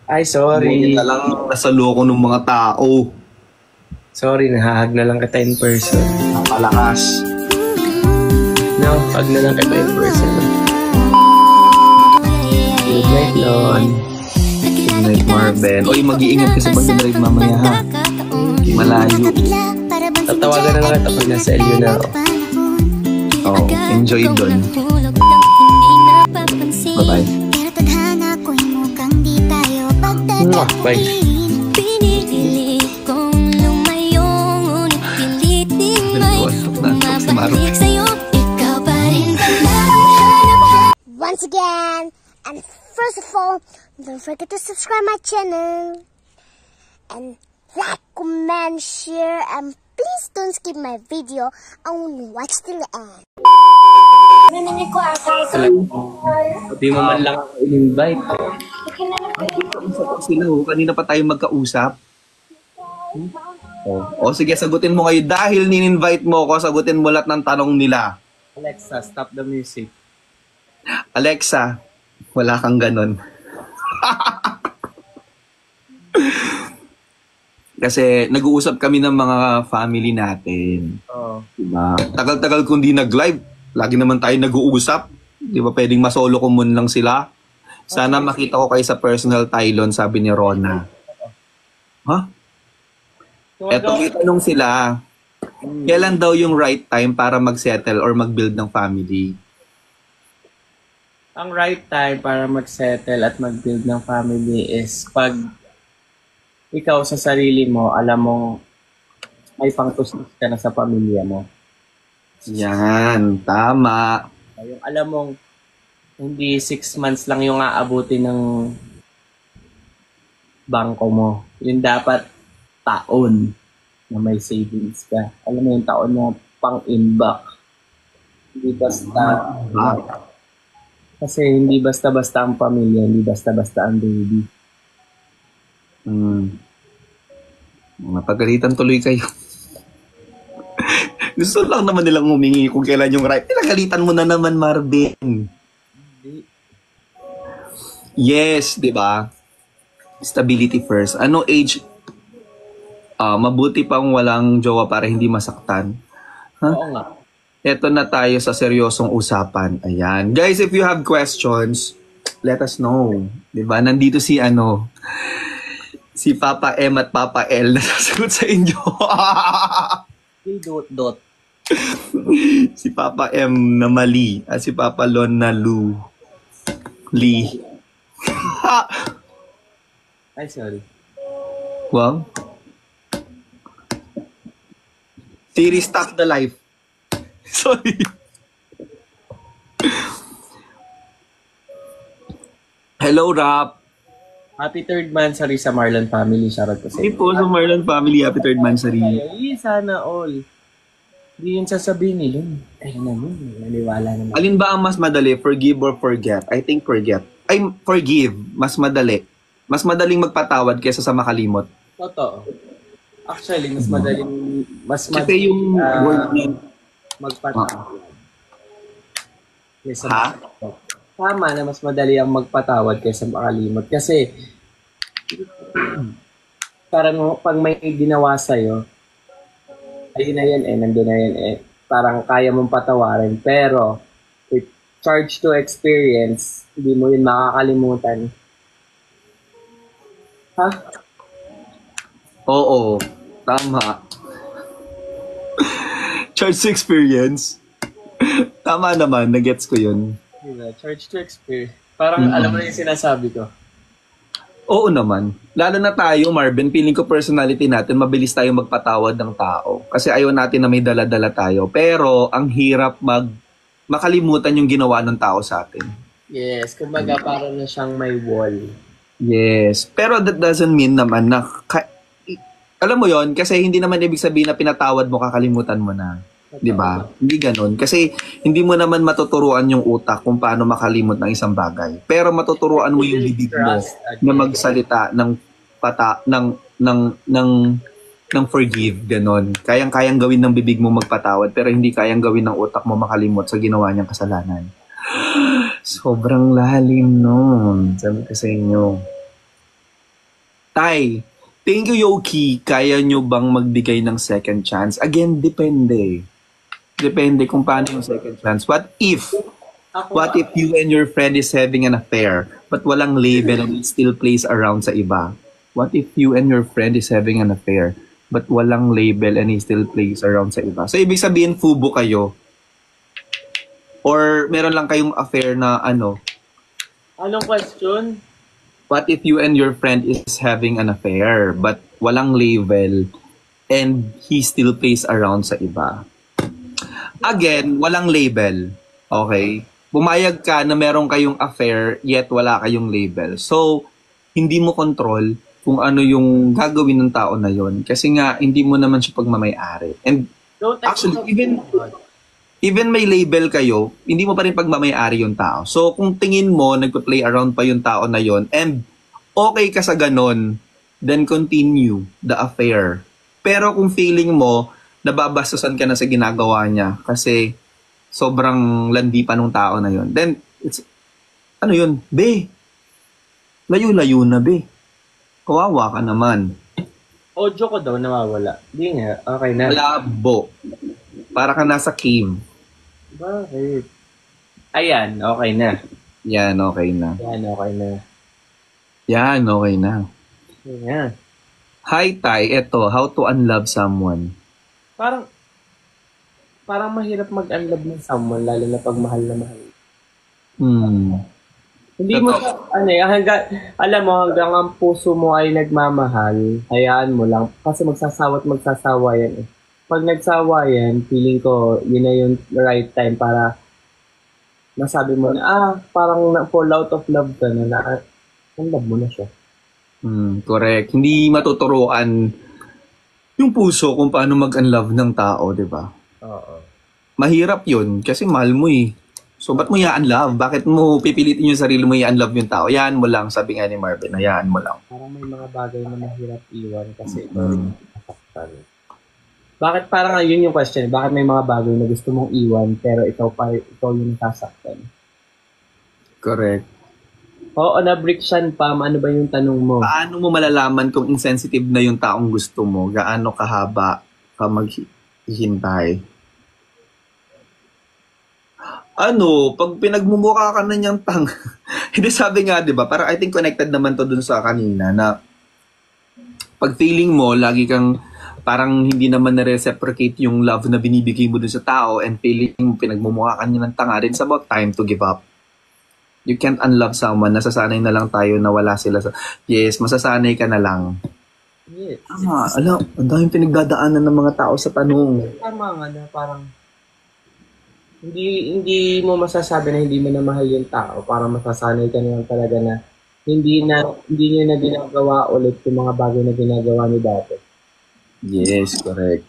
Ay, Buti sorry. na lang nasa loko ng mga tao. Sorry, nahahag na lang kita in person. Napalakas. No, hag na lang kita in person. Good night, Lon. Good night, Marvin. Oy, mag-iingat ka sa pag-drive mamaya, ha? Malayo. Tatawagan na lang kita pag nasa LU na ako. Oh, enjoy doon. Bye-bye. Bye. Si Maru. Once again, and first of all, don't forget to subscribe my channel and like, comment, share, and please don't skip my video and watch till the end. Hindi mo man lang ako in-invite. Kausap ko sila, oh. Kanina pa tayo magkausap. O sige, sagutin mo ngayon. Dahil nin-invite mo ako, sagutin mo lahat ng tanong nila. Alexa, stop the music. Alexa, wala kang ganon. Kasi nag-uusap kami ng mga family natin. Oo. Diba? Tagal-tagal kung di nag-live, lagi naman tayo nag-uusap. Di ba pwedeng masolo ko muna lang sila? Sana makita ko kayo sa personal Tylon, sabi ni Rona. Ha? Eto, itanong sila, kailan daw yung right time para mag-settle or mag-build ng family? Ang right time para mag-settle at mag-build ng family is pag ikaw sa sarili mo, alam mong may pangtustos ka na sa pamilya mo. Yan, tama. Yung alam mong hindi 6 months lang yung aabutin ng bangko mo. Yung dapat taon na may savings ka. Alam mo yung taon na pang-imbak. Hindi basta... Kasi hindi basta-basta ang pamilya, hindi basta-basta ang baby. Mapagalitan tuloy kayo. Gusto lang naman nilang humingi kung kailan yung right. Pinagalitan mo na naman, Marvin. Yes, di ba? Stability first. Ano age? Mabuti pang walang jowa para hindi masaktan. Huh? Oo nga. Eto na tayo sa seryosong usapan. Ayan. Guys, if you have questions, let us know. Diba? Nandito si si Papa M at Papa L na sasagot sa inyo. Dot. Si Papa M na mali at si Papa Lon na Lee. Ay, sorry. Well, Siri, stop the life. Sorry. Hello, Rap. Happy third mansary sa Marlon family. Shoutout ko sa Hey po sa Marlon family. Happy third mansary. Ay, sana all. Hindi yun sasabihin nila. Ay, naman. Naniwala naman. Alin ba ang mas madali? Forgive or forget? I think forget. Ay, forgive. Mas madali. Mas madaling magpatawad kaysa sa makalimot. Totoo. Actually, mas madaling... Kasi yung word niya. magpatawad. Kaysa Ha? Tama na mas madali ang magpatawad kaysa makalimot. Kasi, parang pag may ginawa sa'yo, ayun na yan nandun na yan parang kaya mong patawarin. Pero, with charge to experience, hindi mo yun makakalimutan. Ha? Oo. Tama. Charge to experience. Tama naman. Nagets ko yun. Diba? Charge to experience. Parang alam mo na yung sinasabi ko. Oo naman. Lalo na tayo, Marvin, feeling ko personality natin, mabilis tayo magpatawad ng tao. Kasi ayaw natin na may dala-dala tayo. Pero, ang hirap makalimutan yung ginawa ng tao sa atin. Yes, kumbaga parang na siyang may wall. Yes. Pero that doesn't mean naman na... alam mo yon kasi hindi naman ibig sabihin na pinatawad mo, kakalimutan mo na. Di ba? Hindi ganun. Kasi hindi mo naman matuturuan yung utak kung paano makalimot ng isang bagay. Pero matuturuan mo yung bibig mo na magsalita ng forgive, ganon. Kayang-kayang gawin ng bibig mo magpatawad, pero hindi kayang gawin ng utak mo makalimot sa ginawa niyang kasalanan. Sobrang lalim nun. Sabi ko sa inyo. Tay, thank you, Yoki. Kaya nyo bang magbigay ng second chance? Again, depende. Depende kung paano yung second chance. What if you and your friend is having an affair but walang label and it still plays around sa iba? What if you and your friend is having an affair but walang label and he still plays around sa iba? So, ibig sabihin, fubo kayo. Or meron lang kayong affair na ano? Anong question? What if you and your friend is having an affair but walang label and he still plays around sa iba? Again, walang label. Okay? Pumayag ka na meron kayong affair yet wala kayong label. So, hindi mo control kung ano yung gagawin ng tao na yon. Kasi nga, hindi mo naman siya pagmamayari. And actually, even may label kayo, hindi mo pa rin pagmamayari yung tao. So, kung tingin mo, nagpa-play around pa yung tao na yon and okay ka sa ganon, then continue the affair. Pero kung feeling mo, nababastusan ka na sa ginagawa niya kasi sobrang landi pa nung tao na yon, then, it's, ano yun, be, layo-layo na, be. Kawawa ka naman. Audio ko daw nawawala. Hindi nga, okay na. Malabo. Para ka nasa cave. Bakit? Ayan, okay na. Yan, okay na. Yan, okay na. Yan, okay na. Ayan. Hi, Tay. Eto, how to unlove someone. Parang mahirap mag-unlove ng someone, lalo na pag mahal na mahal. Hindi mo alam mo, hanggang ang puso mo ay nagmamahal, hayaan mo lang. Kasi magsasawa at magsasawa yan eh. Pag nagsawa yan, feeling ko, yun na yung right time para masabi mo na, parang fall out of love ka na love mo na siya. Correct. Hindi matuturuan yung puso kung paano mag-unlove ng tao, di ba? Oo. Mahirap yun kasi mahal mo eh. So, ba't mo i-unlove? Bakit mo pipilitin yung sarili mo i-unlove yung tao? Yaan mo lang, sabi nga ni Marvin, hayaan mo lang. Parang may mga bagay na mahirap iwan kasi ito rin nasaktan. Bakit parang yun yung question? Bakit may mga bagay na gusto mong iwan pero ikaw yung nasasaktan? Correct. Oo, na-briction pa. Ano ba yung tanong mo? Paano mo malalaman kung insensitive na yung taong gusto mo? Gaano kahaba ka maghihintay? Pag pinagmumukha ka na niyang hindi, sabi nga, di ba? Parang I think connected naman to dun sa kanina na pag feeling mo, lagi kang parang hindi naman na-reciprocate yung love na binibigay mo dun sa tao and feeling mo pinagmumukha ka niya ng tanga, it's about time to give up. You can't unlove someone. Nasasanay na lang tayo na wala sila sa... Yes, masasanay ka na lang. Yes. Tama. Alam, ang daming pinagdadaanan ng mga tao sa tanong. Tama nga na parang hindi mo masasabi na hindi mo na mahal yung tao. Parang masasanay ka na lang talaga na hindi niya na ginagawa ulit yung mga bagay na ginagawa ni dati. Yes, correct.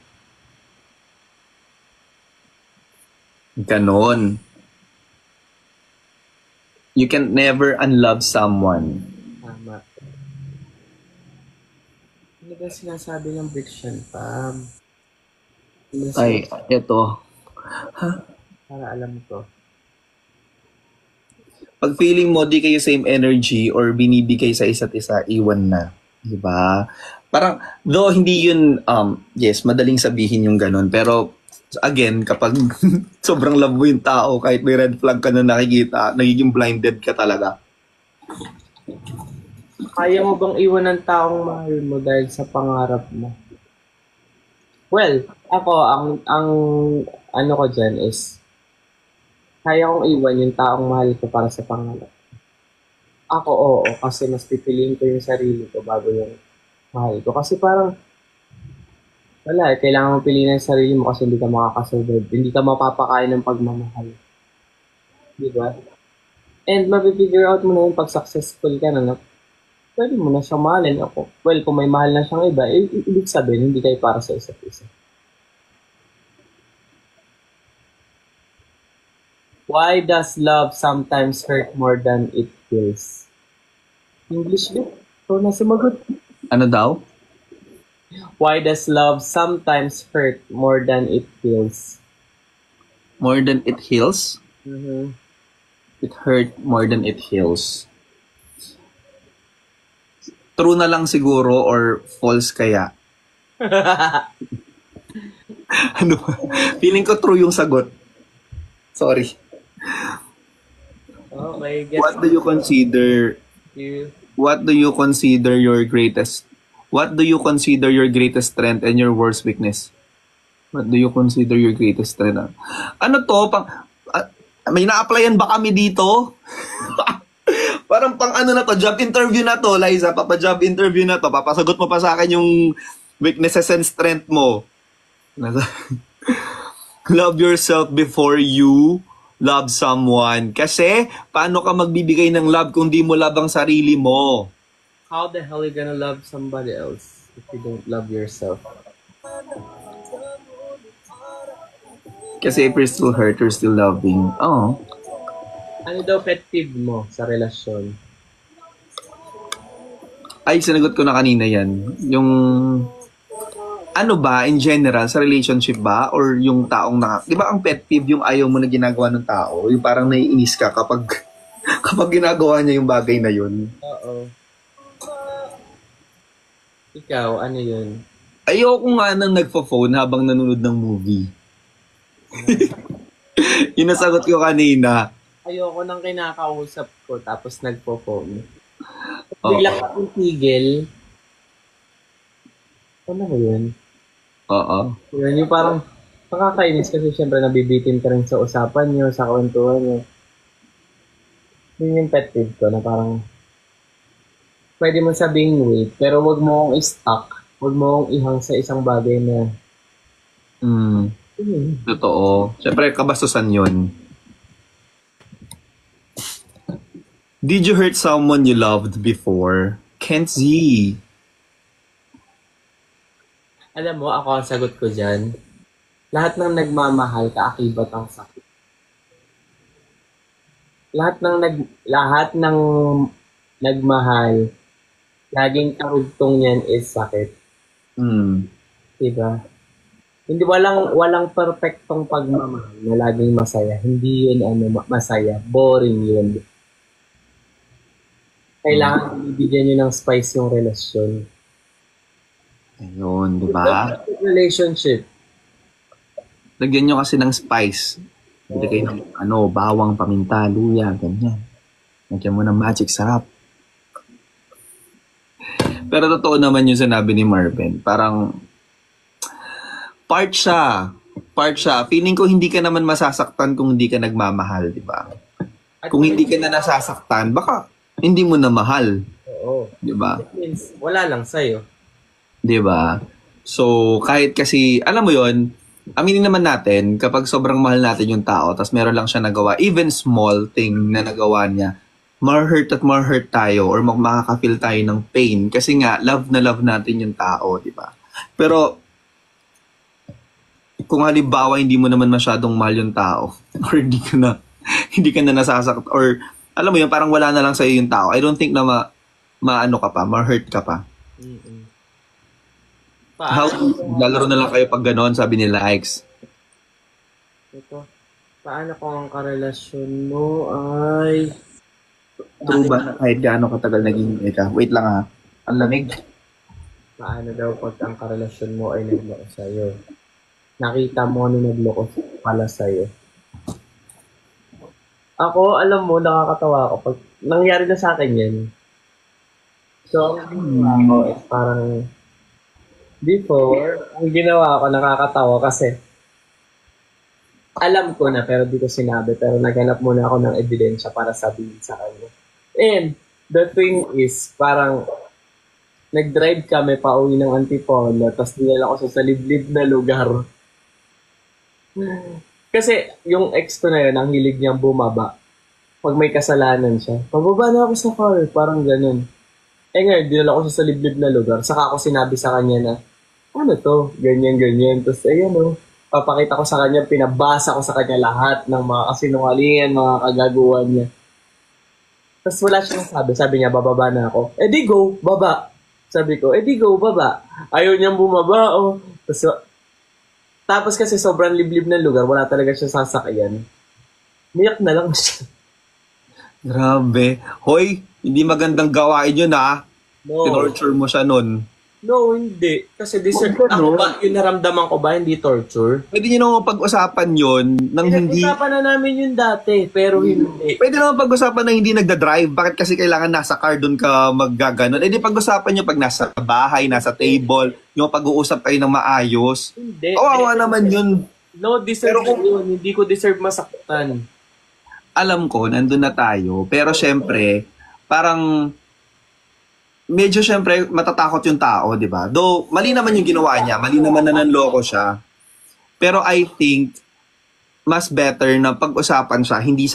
Ganon. You can never unlove someone. Tama. Ano ba sinasabi ng Briction, Pam? Ay, eto. Para alam ko. Pag feeling mo di kayo same energy or binibigay sa isa't isa, iwan na. Diba? Parang, though hindi yun, yes, madaling sabihin yung ganun. Pero, again, kapag sobrang love mo yung tao, kahit may red flag ka na nakikita, nagiging blinded ka talaga. Kaya mo bang iwan ng taong mahal mo dahil sa pangarap mo? Well, ako, ang ano ko dyan is, kaya kong iwan yung taong mahal ko para sa pangarap. Ako, oo, kasi mas pipiliin ko yung sarili ko bago yung mahal ko. Kasi parang, wala, kailangan mo piliin ang sarili mo kasi hindi ka makakasurvive. Hindi ka mapapakain ng pagmamahal. Di ba? And mapipigure out mo na yung pag successful ka na, pwede mo na siyang mahalin ako. Well, kung may mahal na siyang iba, ibig sabihin, hindi kayo para sa isa't isa. Why does love sometimes hurt more than it feels? English ba? Ito na sumagot. Ano daw? Why does love sometimes hurt more than it feels? More than it heals? Mm-hmm. It hurt more than it heals. true na lang siguro or false kaya? Ano? Feeling ko true yung sagot. Sorry. Okay, guess What do you consider you. what do you consider your greatest strength and your worst weakness? What do you consider your greatest strength? Ano to? May na-applyan ba kami dito? Parang pang ano na to, job interview na to, Liza. Papa-job interview na to. Papasagot mo pa sa akin yung weaknesses and strength mo. Love yourself before you love someone. Kasi, paano ka magbibigay ng love kung di mo love ang sarili mo? How the hell you gonna love somebody else if you don't love yourself? Kasi if you're still hurt, you're still loving. Oh. Ano daw pet peeve mo sa relasyon? Ay, sinagot ko na kanina yan. Yung, ano ba, in general, sa relationship ba? Or yung taong di ba ang pet peeve yung ayaw mo na ginagawa ng tao? Yung parang naiinis ka kapag, kapag ginagawa niya yung bagay na yun. Oo. Ikaw, ano yun? Ayoko nga nang nagpo-phone habang nanonood ng movie. Yung nasagot ko kanina. Ayoko nang kinakausap ko tapos nagpo-phone. Oo. Bigla akong tigil. Ano ba yun? Oo. Yun, yung parang nakakainis kasi syempre nabibitin ka rin sa usapan nyo, sa kwentuhan nyo. Yun yung pet peeve ko na parang pwede mo sabing wait, pero wag mo akong i-stuck. Wag mo akong ihang sa isang bagay na Totoo. Siyempre, kabastusan yun. Did you hurt someone you loved before? Can't see. alam mo, ako ang sagot ko dyan. Lahat ng nagmamahal, kaakibat ang sakit. Lahat ng nagmahal, laging karugtong niyan is sakit. Diba? Hindi walang perfectong pagmamahal na laging masaya. Hindi yun masaya. Boring yun. Kailangan ibigyan nyo ng spice yung relasyon. Ayun, di ba? Relationship. Lagyan nyo kasi ng spice. Hindi kayo ng bawang, paminta, luya, ganyan. Lagyan mo ng magic sarap. Pero totoo naman yung sinabi ni Marvin. Parang part siya. Feeling ko hindi ka naman masasaktan kung hindi ka nagmamahal, di ba? Kung hindi ka na nasasaktan, baka hindi mo na mahal. Oo. Di ba? It means wala lang sa'yo. Di ba? So, kahit kasi, alam mo yon, aminin naman natin, kapag sobrang mahal natin yung tao, tapos meron lang siya nagawa, even small thing na nagawa niya, ma-hurt tayo or makaka-feel tayo ng pain. Kasi nga, love na love natin yung tao, di ba? Pero, kung halimbawa hindi mo naman masyadong mahal yung tao, or hindi ka na nasasakit, or alam mo yun, parang wala na lang sa'yo yung tao, I don't think na ma-hurt ka pa. Mm-mm. Lalaro na lang kayo pag gano'n, sabi nila, Ike's. Ito. Paano kung ang karelasyon mo ay... True ba na kahit gaano katagal naging ka? Wait lang ha. Ang lamig. Paano daw pag ang karelasyon mo ay nagloko sa'yo? Nakita mo na nagloko pala sa'yo. Ako, alam mo, nakakatawa ako. Pag nangyari na sa akin yan. So, ako is parang... Before, ang ginawa ko, nakakatawa kasi alam ko na pero di ko sinabi, pero naghanap muna ako ng ebidensya para sabihin sa kanya. And the thing is, parang nag-drive kami pa uwi ng Antipolo, tapos dinala ko sa liblib na lugar. Kasi yung ex ko na yun, ang hilig niyang bumaba. Pag may kasalanan siya, pababa na ako sa car, parang ganun. Ngayon, dinala ko sa liblib na lugar, saka ako sinabi sa kanya na, ano to? Ganyan. Tapos, papakita ko sa kanya, pinabasa ko sa kanya lahat ng mga kasinungalingan, mga kagaguhan niya. Tapos wala siyang sabi. Sabi niya, bababa na ako. Di go, baba. Sabi ko, di go, baba. Ayaw niyang bumaba, oh. Tapos kasi sobrang liblib na lugar, wala talaga siya sasakyan. Miyak na lang siya. Grabe. Hoy, hindi magandang gawain yun ha. No. Tinorture mo siya nun. No, hindi. Kasi deserve Huwag ako ganun. ba, yung naramdaman ko ba, hindi torture? Pwede nyo naman pag-usapan yun nang hindi... Pinag-usapan na namin yun dati, pero hindi. Pwede naman pag-usapan na hindi nagda-drive. Bakit kasi kailangan nasa car doon ka maggaganon? Eh di pag-usapan nyo pag nasa bahay, nasa table, yung pag-uusap kayo ng maayos. Hindi. Kawawa naman yun. No, deserve Pero kung- yun. Hindi ko deserve masaktan. Alam ko, nandun na tayo. Pero syempre, parang medyo syempre matatakot yung tao, di ba? Though, mali naman yung ginawa niya. Mali naman na nanloko siya. Pero I think, mas better na pag-usapan siya, hindi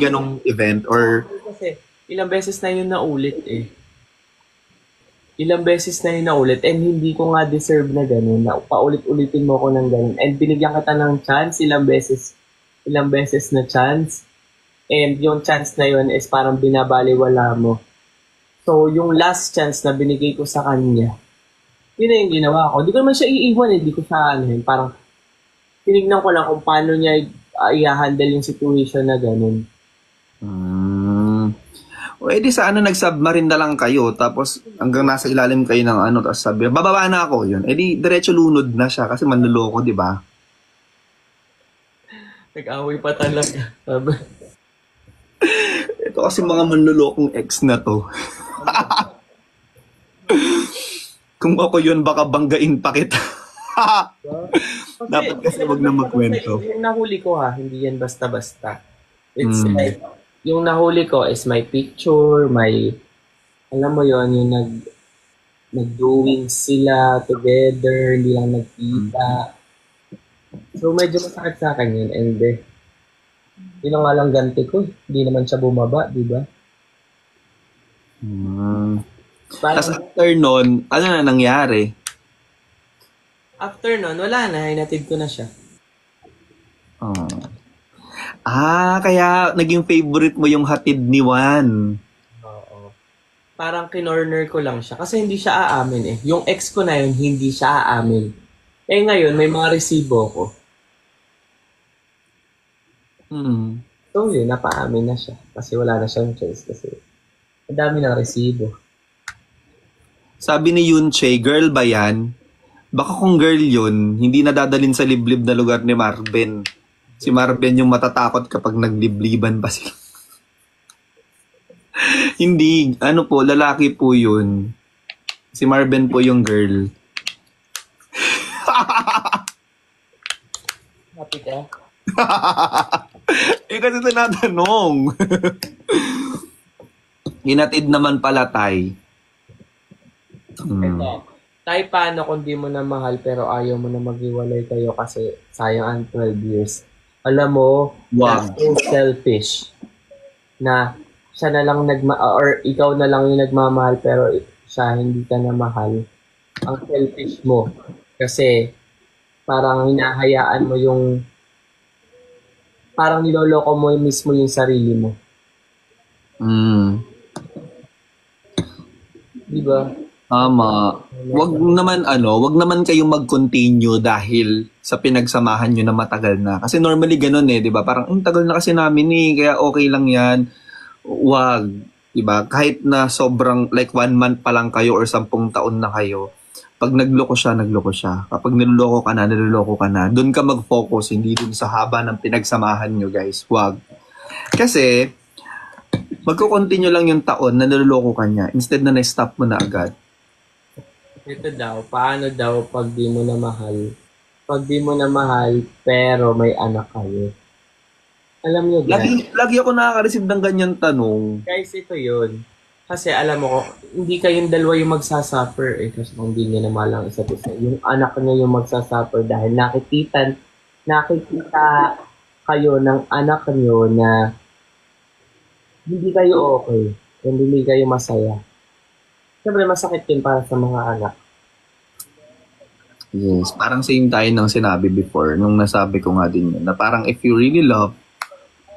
ganong event or Kasi ilang beses na yun naulit eh. Ilang beses na yun naulit and hindi ko nga deserve na ganun. Na paulit-ulitin mo ko ng ganun. And binigyan kita ng chance, ilang beses na chance. And yung chance na yun is parang binabaliwala mo. So, yung last chance na binigay ko sa kanya, yun na yung ginawa ko. Hindi ko naman siya iiwan eh. Hindi ko siya parang tinignan ko lang kung paano niya i-handle yung situation na ganun. O edi sa nag-submarine na lang kayo tapos hanggang nasa ilalim kayo ng tapos sabi, bababa na ako yun. Edi diretso lunod na siya kasi manluloko, di ba? Nag-away pa talaga. Ito kasi mga manlulokong ex na to. Kung ako yun, baka banggain pa kita. Dapat kasi wag na magkwento. Yung nahuli ko hindi yan basta-basta. It's like, yung nahuli ko is my picture, alam mo yon yung nag-doing sila together, hindi lang nagkita. So medyo masakit sa akin yun. And yun nga lang ganti ko. Hindi naman siya bumaba, di ba? Tapos after nun, ano na nangyari? After nun, wala na. Hinatid ko na siya. Kaya naging favorite mo yung hatid ni Juan. Oo. Parang kinorner ko lang siya. Kasi hindi siya aamin eh. Yung ex ko na yun, hindi siya aamin. Eh ngayon, may mga resibo ko. So yun, napaamin na siya. Kasi wala na siyang choice. Kasi ang dami ng resibo. Sabi ni Yunche, girl ba yan? Baka kung girl yun, hindi nadadalin sa liblib na lugar ni Marben. Si Marben yung matatakot kapag naglibliban pa sila. Hindi, lalaki po yun. Si Marben po yung girl. Happy ka? Kasi tinatanong. Hinatid naman pala, Tay. Ito. Tay, paano kung di mo na mahal pero ayaw mo na maghiwalay kayo kasi sayang ang 12 years? Alam mo, Wow. that's so selfish na siya na lang or ikaw na lang yung nagmamahal pero siya hindi ka na mahal. Ang selfish mo. Kasi parang hinahayaan mo parang niloloko mo mismo yung sarili mo. Di ba? Tama. Wag naman kayong mag-continue dahil sa pinagsamahan nyo na matagal na. Kasi normally ganun 'di ba? Parang tagal na kasi namin kaya okay lang 'yan. Wag, 'di ba? Kahit na sobrang like 1 month pa lang kayo or 10 taon na kayo. Pag nagloko siya. Kapag niloloko ka na. Doon ka mag-focus, hindi dun sa haba ng pinagsamahan nyo, guys. Wag. Kasi magko-continue lang yung taon na niloloko ka niya instead na na-stop mo na agad. Ito daw, paano daw pag di mo na mahal? Pag di mo na mahal, pero may anak kayo. Alam nyo, guys. Lagi ako nakaka-receive ng ganyan tanong. Guys, ito yun. Kasi alam mo, hindi kayong dalawa yung magsasuffer kasi kung hindi nyo na mahal ang isa't isa. Yung anak nyo yung magsasuffer dahil nakikita kayo ng anak nyo na hindi kayo okay. Hindi kayo masaya. Siyempre, masakit yun para sa mga anak. Yes, parang same tayo ng sinabi before, nung nasabi ko nga din yun, na parang if you really love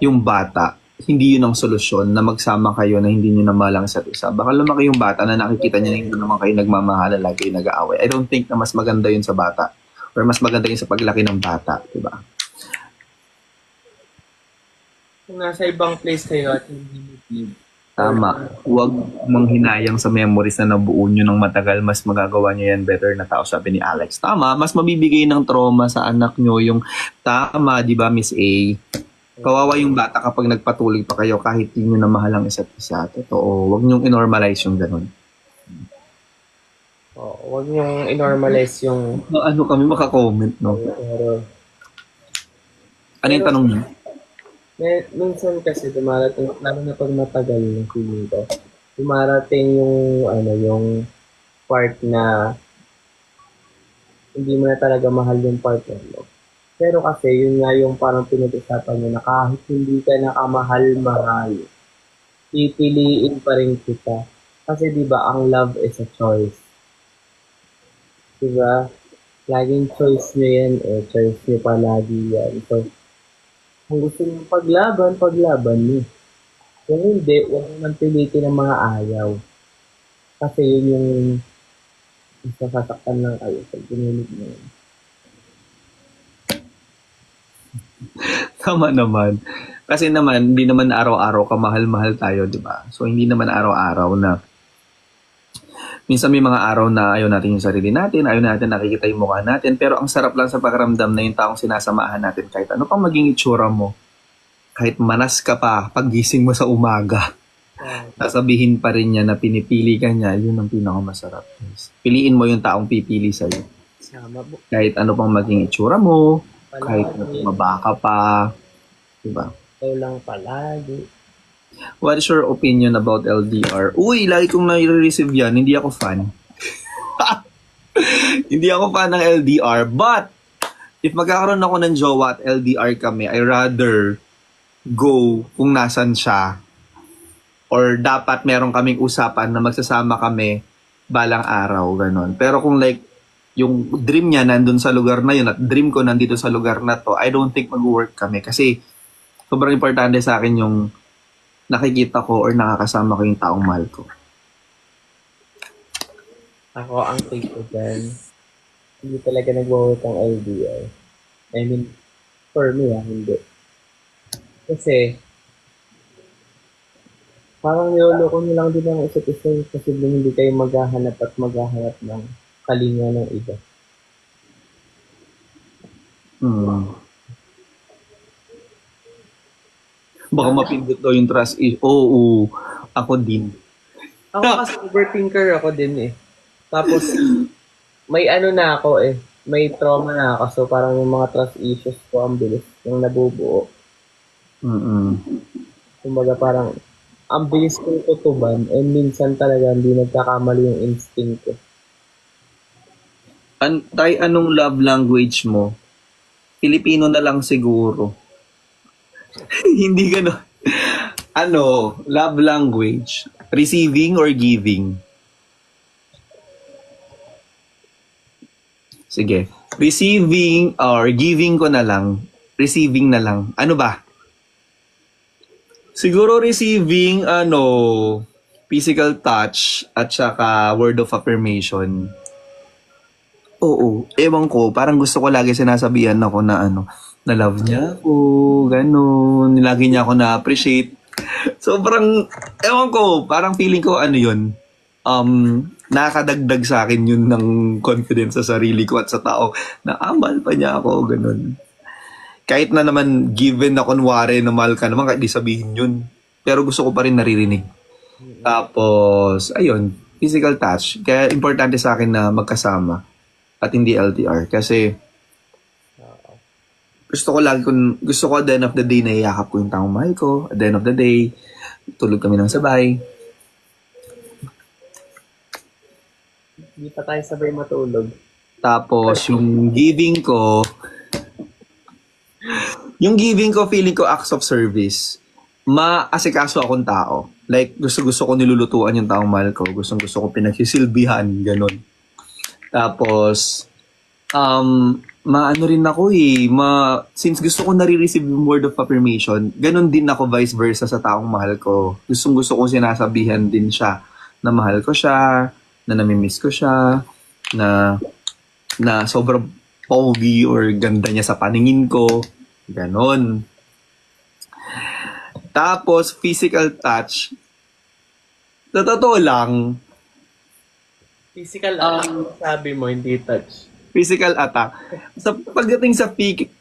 yung bata, hindi yun ang solusyon na magsama kayo na hindi nyo na malang isa't isa. Baka lumaki yung bata na nakikita niya na hindi naman kayo nagmamahala, lagi kayo nag-aaway. I don't think na mas maganda yun sa bata or mas maganda yun sa paglaki ng bata, diba? Kung nasa ibang place kayo at hindi Tama. Huwag manghinayang sa memories na nabuo nyo ng matagal. Mas magagawa nyo yan better na tao, sabi ni Alex. Tama. Mas mabibigay ng trauma sa anak nyo yung tama, di ba, Miss A? Kawawa yung bata kapag nagpatuloy pa kayo kahit di nyo na mahal ang isa't isa. Totoo. Huwag nyong inormalize yung ganun. Huwag niyong inormalize yung... Ano kami makakomment, no? Pero, Ano yung tanong niyo? minsan kasi dumarating, lalo na pag matagal yung feeling ko, dumarating yung, yung part na hindi mo na talaga mahal yung partner mo. Pero kasi, yun nga yung parang pinag-usapan nyo na kahit hindi ka nakamahal-mahal, pipiliin pa rin kita. Kasi di ba ang love is a choice. Di ba? Laging choice nyo yan choice nyo palagi yan. So, kung gusto nyo paglaban nyo. Kung hindi, huwag naman pilitin ng mga ayaw. Kasi yun yung sasaktan lang kayo sa ginilig nyo. Tama naman. Kasi naman, hindi naman araw-araw kamahal-mahal tayo, di ba? So, hindi naman araw-araw na minsan may mga araw na ayaw natin yung sarili natin, ayaw natin nakikita yung mukha natin, pero ang sarap lang sa pakiramdam na yung taong sinasamahan natin kahit ano pang maging itsura mo, kahit manas ka pa, paggising mo sa umaga, sasabihin pa rin niya na pinipili ka niya, yun ang pinakamasarap. Piliin mo yung taong pipili sa'yo. Kahit ano pang maging itsura mo, kahit mabaka pa, diba? Ikaw lang palagi. What is your opinion about LDR? Uy, lagi kong nare-receive yan. Hindi ako fan. Hindi ako fan ng LDR. But, if magkakaroon ako ng jowa at LDR kami, I rather go kung nasan siya. Or dapat meron kaming usapan na magsasama kami balang araw. Ganon. Pero kung like, yung dream niya nandun sa lugar na yun at dream ko nandito sa lugar na to, I don't think mag-work kami. Kasi, sobrang importante sa akin yung nakikita ko or nakakasama ko yung taong mahal ko. Ako, ang take ko dyan, hindi talaga nag-work ang LDR. I mean, for me, hindi. Kasi, parang niloloko nyo lang din ang isa't isa kasi hindi kayo maghahanap ng kalinga ng iba. Baka mapindot daw yung trust issue. Oo, ako din. Ako kasi overthinker ako din Tapos, may na ako may trauma na ako. So, parang yung mga trust issues ko ang bilis yung nabubuo. Kumbaga parang, ang bilis kong tutuban and minsan talaga hindi nagkakamali yung instinct ko. Tay, anong love language mo? Filipino na lang siguro. Hindi gano'n. Love language? Receiving or giving? Sige. Receiving or giving ko na lang. Receiving na lang. Ano ba? Siguro receiving, physical touch at saka word of affirmation. Oo. Ewan ko, parang gusto ko lagi sinasabihan ako na na love niya ako, gano'n. Lagi niya ako na-appreciate. Sobrang, ewan ko, parang feeling ko yun. Nakakadagdag sa akin yun ng confidence sa sarili ko at sa tao na mahal pa niya ako, gano'n. Kahit na naman given na kunwari na mahal ka naman, kahit di sabihin yun. Pero gusto ko pa rin naririnig. Tapos, ayun, physical touch. Kaya importante sa akin na magkasama at hindi LDR. Kasi, gusto ko at the end of the day na iyakap ko yung taong mahal ko. At the end of the day, tulog kami ng sabay. Hindi pa tayo sabay matulog. Tapos, yung giving ko, feeling ko acts of service. Maasikaso akong tao. Like, gusto ko nilulutuan yung taong mahal ko. Gusto ko pinagsisilbihan, ganun. Tapos, maano rin ako since gusto ko nare-receive yung word of affirmation, ganun din ako vice versa sa taong mahal ko. Gusto ko sinasabihan din siya na mahal ko siya, na namimiss ko siya, na sobrang pogi or ganda niya sa paningin ko. Ganon. Tapos, physical touch, Sa totoo lang, Physical ang sabi mo, hindi touch. physical attack. Sa pagdating sa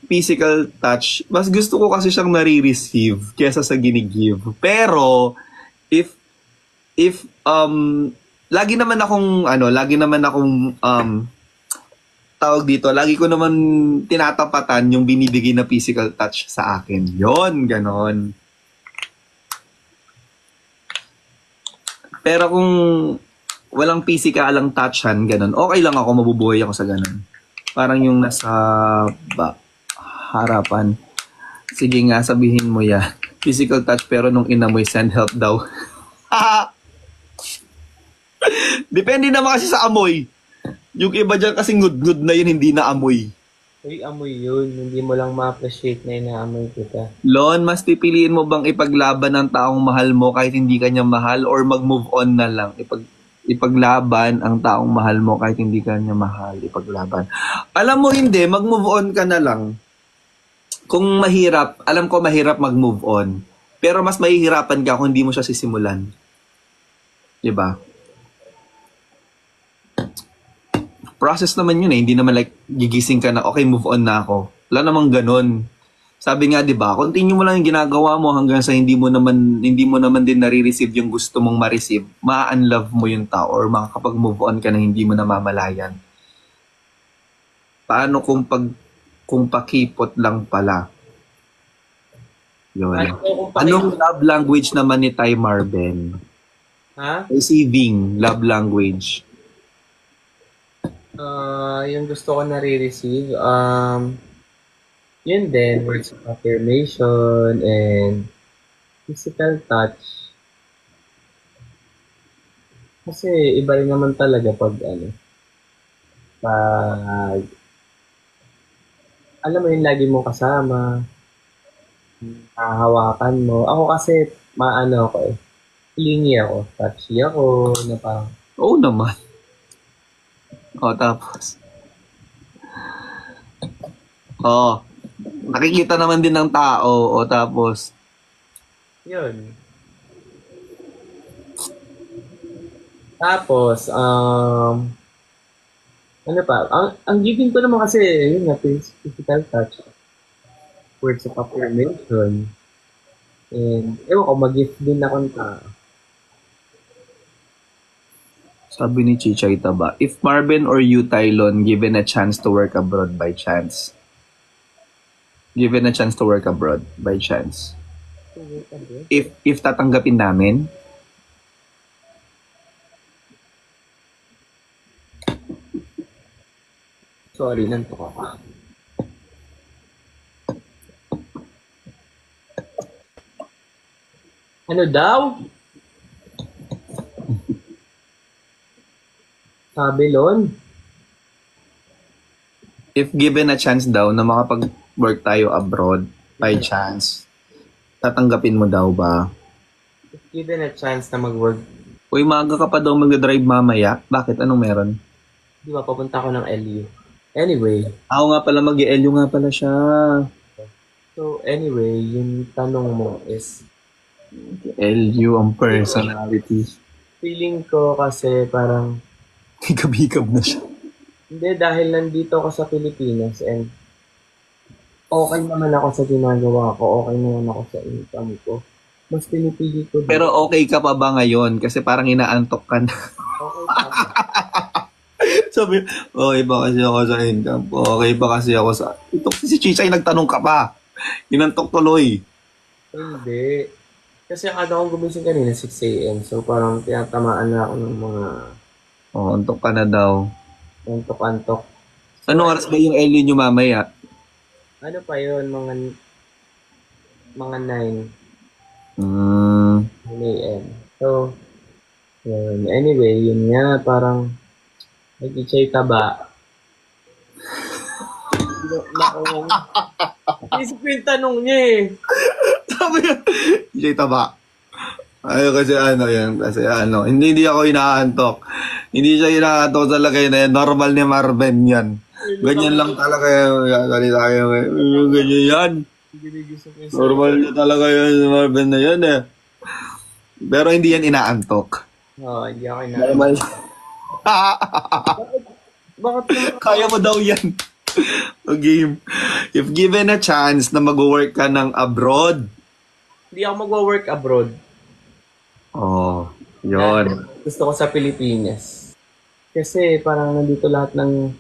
physical touch, mas gusto ko kasi siyang nare-receive kesa sa ginigive. Pero if lagi naman akong tawag dito, lagi ko naman tinatapatan yung binibigay na physical touch sa akin. Yon, ganon. Pero kung walang physikalang touchan, ganon, okay lang ako, mabubuhay ako sa ganon. Parang yung nasa harapan. Sige nga, sabihin mo yan. Physical touch pero nung inamoy, send help daw. Depende naman kasi sa amoy. Yung iba dyan kasi ngud-ngud na yun, hindi na amoy. Uy, amoy yun. Hindi mo lang ma-appreciate na inaamoy kita. Lon, mas pipiliin mo bang ipaglaban ng taong mahal mo kahit hindi ka niya mahal or mag-move on na lang? Ipaglaban ang taong mahal mo kahit hindi ka niya mahal. Ipaglaban. Alam mo hindi, mag-move on ka na lang. Kung mahirap, alam ko mahirap mag-move on. Pero mas mahihirapan ka kung hindi mo siya sisimulan. Diba? Process naman yun eh. Hindi naman like gigising ka na, okay, move on na ako. Wala namang ganun. Sabi nga, 'di ba? Continue mo lang yung ginagawa mo hanggang sa hindi mo naman din nare-receive yung gusto mong ma-receive. Ma-unlove mo yung tao or makakapag-move on ka na hindi mo namamalayan. Paano kung pakipot lang pala? Yun. Anong love language naman ni Ty Marben? Ha? Receiving love language. Yung gusto ko nare-receive, yun din, words of affirmation and physical touch. Kasi iba rin naman talaga pag alam mo yun, lagi mo kasama, hahawakan mo. Ako kasi, ako clingy ako, touchy ako, na parang, Oo naman. O, tapos. Nakikita naman din ng tao. O, tapos. yun. Tapos, ano pa? Ang giving ko naman kasi, yun nga, physical touch. Words of affirmation. And, ewan ko, mag-gift din ako ng tao. Sabi ni Chichay Taba, if Marben or you, Tylon, given a chance to work abroad by chance. Given a chance to work abroad by chance. If tatanggapin namin, Sorry, nanto ko. Ano daw? Sabi, Lon. if given a chance daw na makapag-work tayo abroad by chance, tatanggapin mo daw ba? If given a chance na mag-work, Uy, maaga ka pa daw mag-drive mamaya. Bakit? Anong meron? di ba, papunta ako ng LU. Anyway, Ako nga pala, mag-i-LU nga pala siya. so anyway, yung tanong mo is, LU ang personality. feeling ko kasi parang, Hikab-hikab na siya. hindi, dahil nandito ako sa Pilipinas and okay naman ako sa ginagawa ko, okay naman ako sa income ko. Mas pinipili ko Pero okay ka pa ba ngayon? Kasi parang inaantok ka na. okay pa. Sabi, okay ba kasi ako sa income? Okay ba kasi ako sa... Ito si Chichay nagtanong ka pa. Inantok tuloy. Hindi. Kasi akala kong gumising kanina 6 a.m. So parang tinatamaan na ako ng mga Oh, antok ka na daw. antok-antok. Anong oras ba yung LU nyo mamaya? Ano pa yun? Mga 9 Hmm. a.m. So, yun. Anyway, yun nga. Parang nag-chay taba. Naku. Isip ko yung tanong niya eh. Sabi niya, Chichay taba. Ay, kasi hindi ako inaantok. Hindi siya inaantok sa lagay na yan. Normal ni Marben yan. Ganyan lang talaga yan. Ganyan yan. Ginigising ko Normal niya talaga yan si Marben na yan eh. Pero hindi yan inaantok. Oo, hindi ako inaano. Normal. Bakit naman? Kaya mo daw yan. O game. If given a chance na mag-work ka ng abroad, Hindi ako magwo-work abroad. oh, yun. Gusto ko sa Pilipinas. Kasi parang nandito lahat ng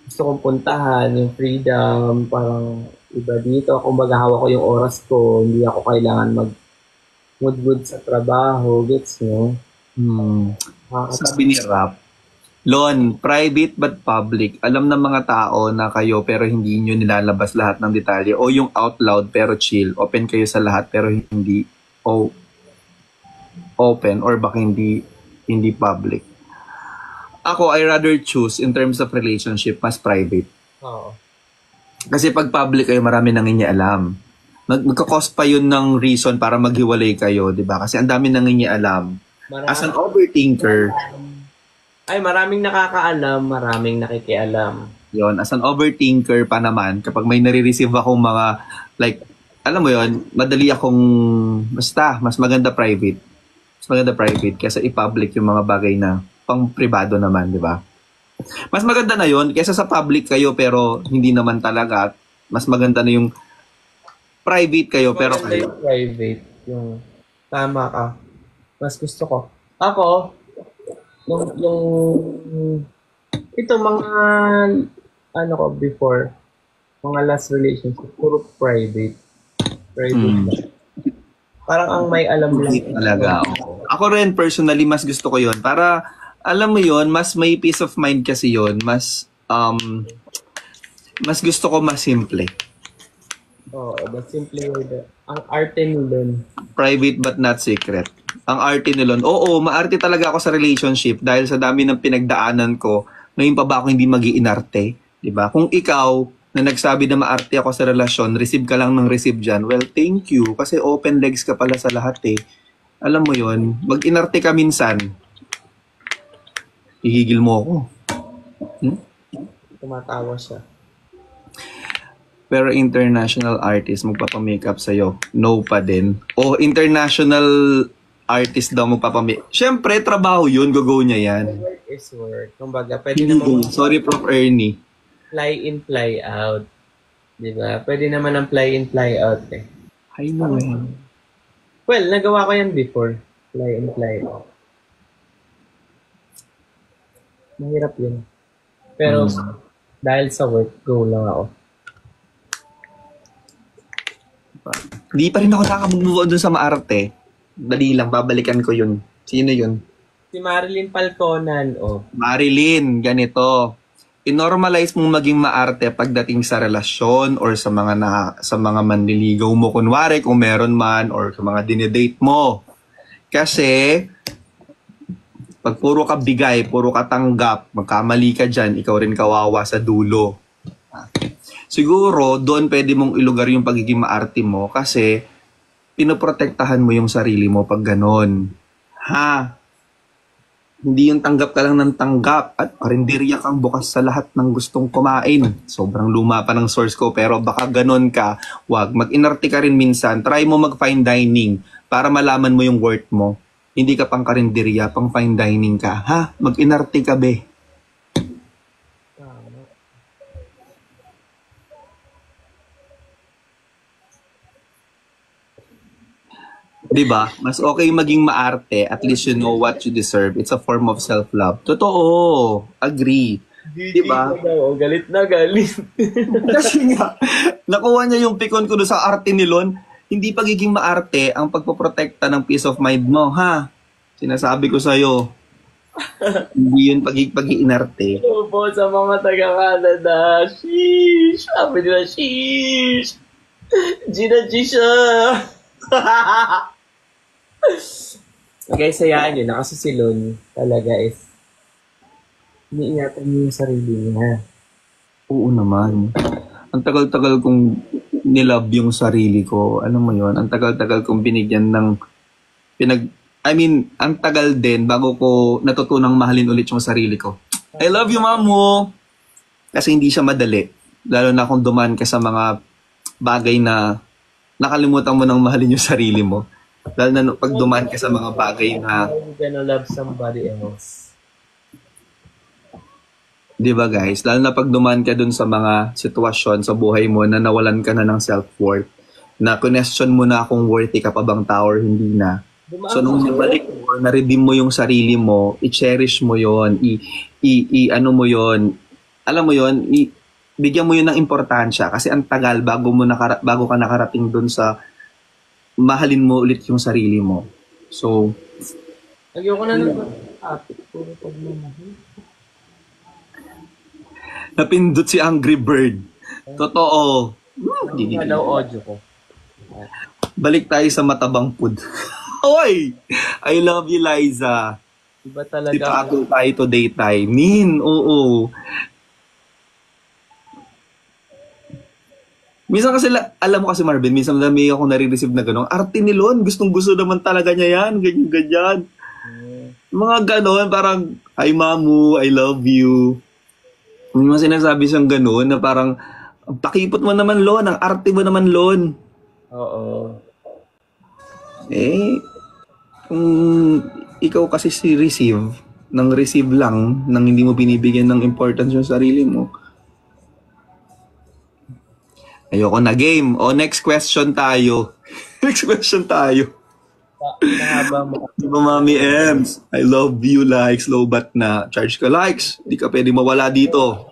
gusto kong puntahan, yung freedom, parang iba dito. Kumbaga hawak ko yung oras ko, hindi ako kailangan mag-mood sa trabaho, gets mo? Sabi ni Rap, Lon, private but public. Alam ng mga tao na kayo pero hindi nyo nilalabas lahat ng detalye. O yung out loud pero chill. Open kayo sa lahat pero hindi open or baka hindi public. Ako, I rather choose in terms of relationship mas private. Oo. Kasi pag public kayo, marami nang alam. Magkakos pa yun ng reason para maghiwalay kayo, di ba? Kasi ang dami nang alam. As an overthinker, Maraming nakakaalam, maraming nakikialam. yon, as an overthinker pa naman, kapag may nare-receive akong mga, like, alam mo yon, madali akong, basta, mas maganda private. Mas maganda private kaysa i-public yung mga bagay na pang-privado naman, di ba? Mas maganda na yon kaysa sa public kayo pero hindi naman talaga. Mas maganda na yung private kayo pero Maganda kayo. yung private. Yung tama ka. Mas gusto ko. Ako, ito mga, ano ko before, mga last relationship, puro private. Private lang. Parang ang may alam lang. Talaga. Ako rin personally mas gusto ko yon para alam mo yon, mas may peace of mind kasi yon, mas gusto ko mas simple. Oo, but simply word. Ang arte nilon. Private but not secret. Ang arte nilon. Oo, maarte talaga ako sa relationship dahil sa dami ng pinagdaanan ko. Ngayon pa ba ako hindi magi-inarte? 'Di ba? Kung ikaw na nagsabi na maarte ako sa relasyon, receive ka lang ng receive dyan, well, thank you. Kasi open legs ka pala sa lahat eh. Alam mo yon, mag-inarte ka minsan. Ihigil mo ako. Tumatawa siya. Pero international artist magpapamakeup sa'yo, no pa din. O international artist daw magpapamakeup. Siyempre, trabaho yun, go niya yan. Work is work. Kumbaga, pwede naman Sorry, Prof. Ernie. fly in, fly out. Diba? Pwede naman ang fly in, fly out eh. I know eh. Well, nagawa ko yan before. Fly in, fly out. Mahirap yun. Pero, dahil sa work, go lang ako. Hindi pa rin ako nakaka-move on dun sa maarte. Dali lang, babalikan ko yun. Sino yun? Si Marilyn Falconan, oh. Marilyn, ganito. I-normalize mong maging maarte pagdating sa relasyon or sa mga manliligaw mo, kunwari kung meron man, or sa mga dinedate mo. Kasi pag puro ka bigay, puro ka tanggap, magkamali ka dyan, ikaw rin kawawa sa dulo. Siguro doon pwede mong ilugar yung pagiging maarte mo kasi pinoprotektahan mo yung sarili mo pag ganon. Ha? Hindi yung tanggap ka lang ng tanggap at karinderya kang bukas sa lahat ng gustong kumain. Sobrang luma pa ng source ko pero baka ganon ka. Wag, mag-inarte ka rin minsan. Try mo mag-fine dining para malaman mo yung worth mo. Hindi ka pang karinderya, pang fine dining ka. Ha? Mag-inarte ka be. Diba? Mas okay maging maarte. At least you know what you deserve. It's a form of self-love. Totoo. Agree. Diba? Galit na galit. Kasi nga, nakuha niya yung pikon ko doon sa arte ni Lon. Hindi pagiging maarte ang pagpoprotekta ng peace of mind mo, ha? Sinasabi ko sa'yo. Hindi yun pag-iinarte. Ito po sa mga taga-Canada. Sheesh! Sabi nila, sheesh! Gina Gisha! Guys, sayaan yun na kasi si Lon talaga is iniingatan niya yung sarili niya. Oo naman. Ang tagal-tagal kong nilove yung sarili ko. Alam mo yon, ang tagal-tagal kong binigyan ng ang tagal din bago ko natutunang mahalin ulit yung sarili ko. I love you, Mamo! Kasi hindi siya madali. Lalo na kung dumaan ka sa mga bagay na nakalimutan mo nang mahalin yung sarili mo. Lalo na pag dumaan ka sa mga bagay na, You're gonna love somebody else. di ba guys, lalo na pag dumaan ka dun sa mga sitwasyon sa buhay mo na nawalan ka na ng self-worth, na question mo na kung worthy ka pa bang tao or hindi na. So nung nabalik mo, na-redeem mo yung sarili mo, i-cherish mo yon, ano mo yon, alam mo yon, bigyan mo yun ng importansya kasi ang tagal bago ka nakarating dun sa mahalin mo ulit yung sarili mo. So, Ayoko na naman. Puro pagmamahal. napindot si Angry Bird. Totoo. Hello, audio ko. Balik tayo sa matabang food. Oy! I love you, Liza. Iba Si talaga. Pato tayo today tayo. Oo. Minsan kasi, alam mo kasi Marvin, minsan may ako nare-receive na gano'n. Arte ni Lon, gustong-gusto naman talaga niya yan. Ganyan. Mga gano'n, parang, hi mamu, I love you. May mga sinasabi siyang gano'n na parang, pakipot mo naman Lon, ang arte mo naman Lon. Oo. Kung ikaw kasi si receive lang, nang hindi mo binibigyan ng importance yung sarili mo, ayoko na game. Next question tayo. Next question tayo. Nahaba mo. Di ba, Mami Ems? I love you, likes, low bat na. Charge ka likes. Di ka pwede mawala dito.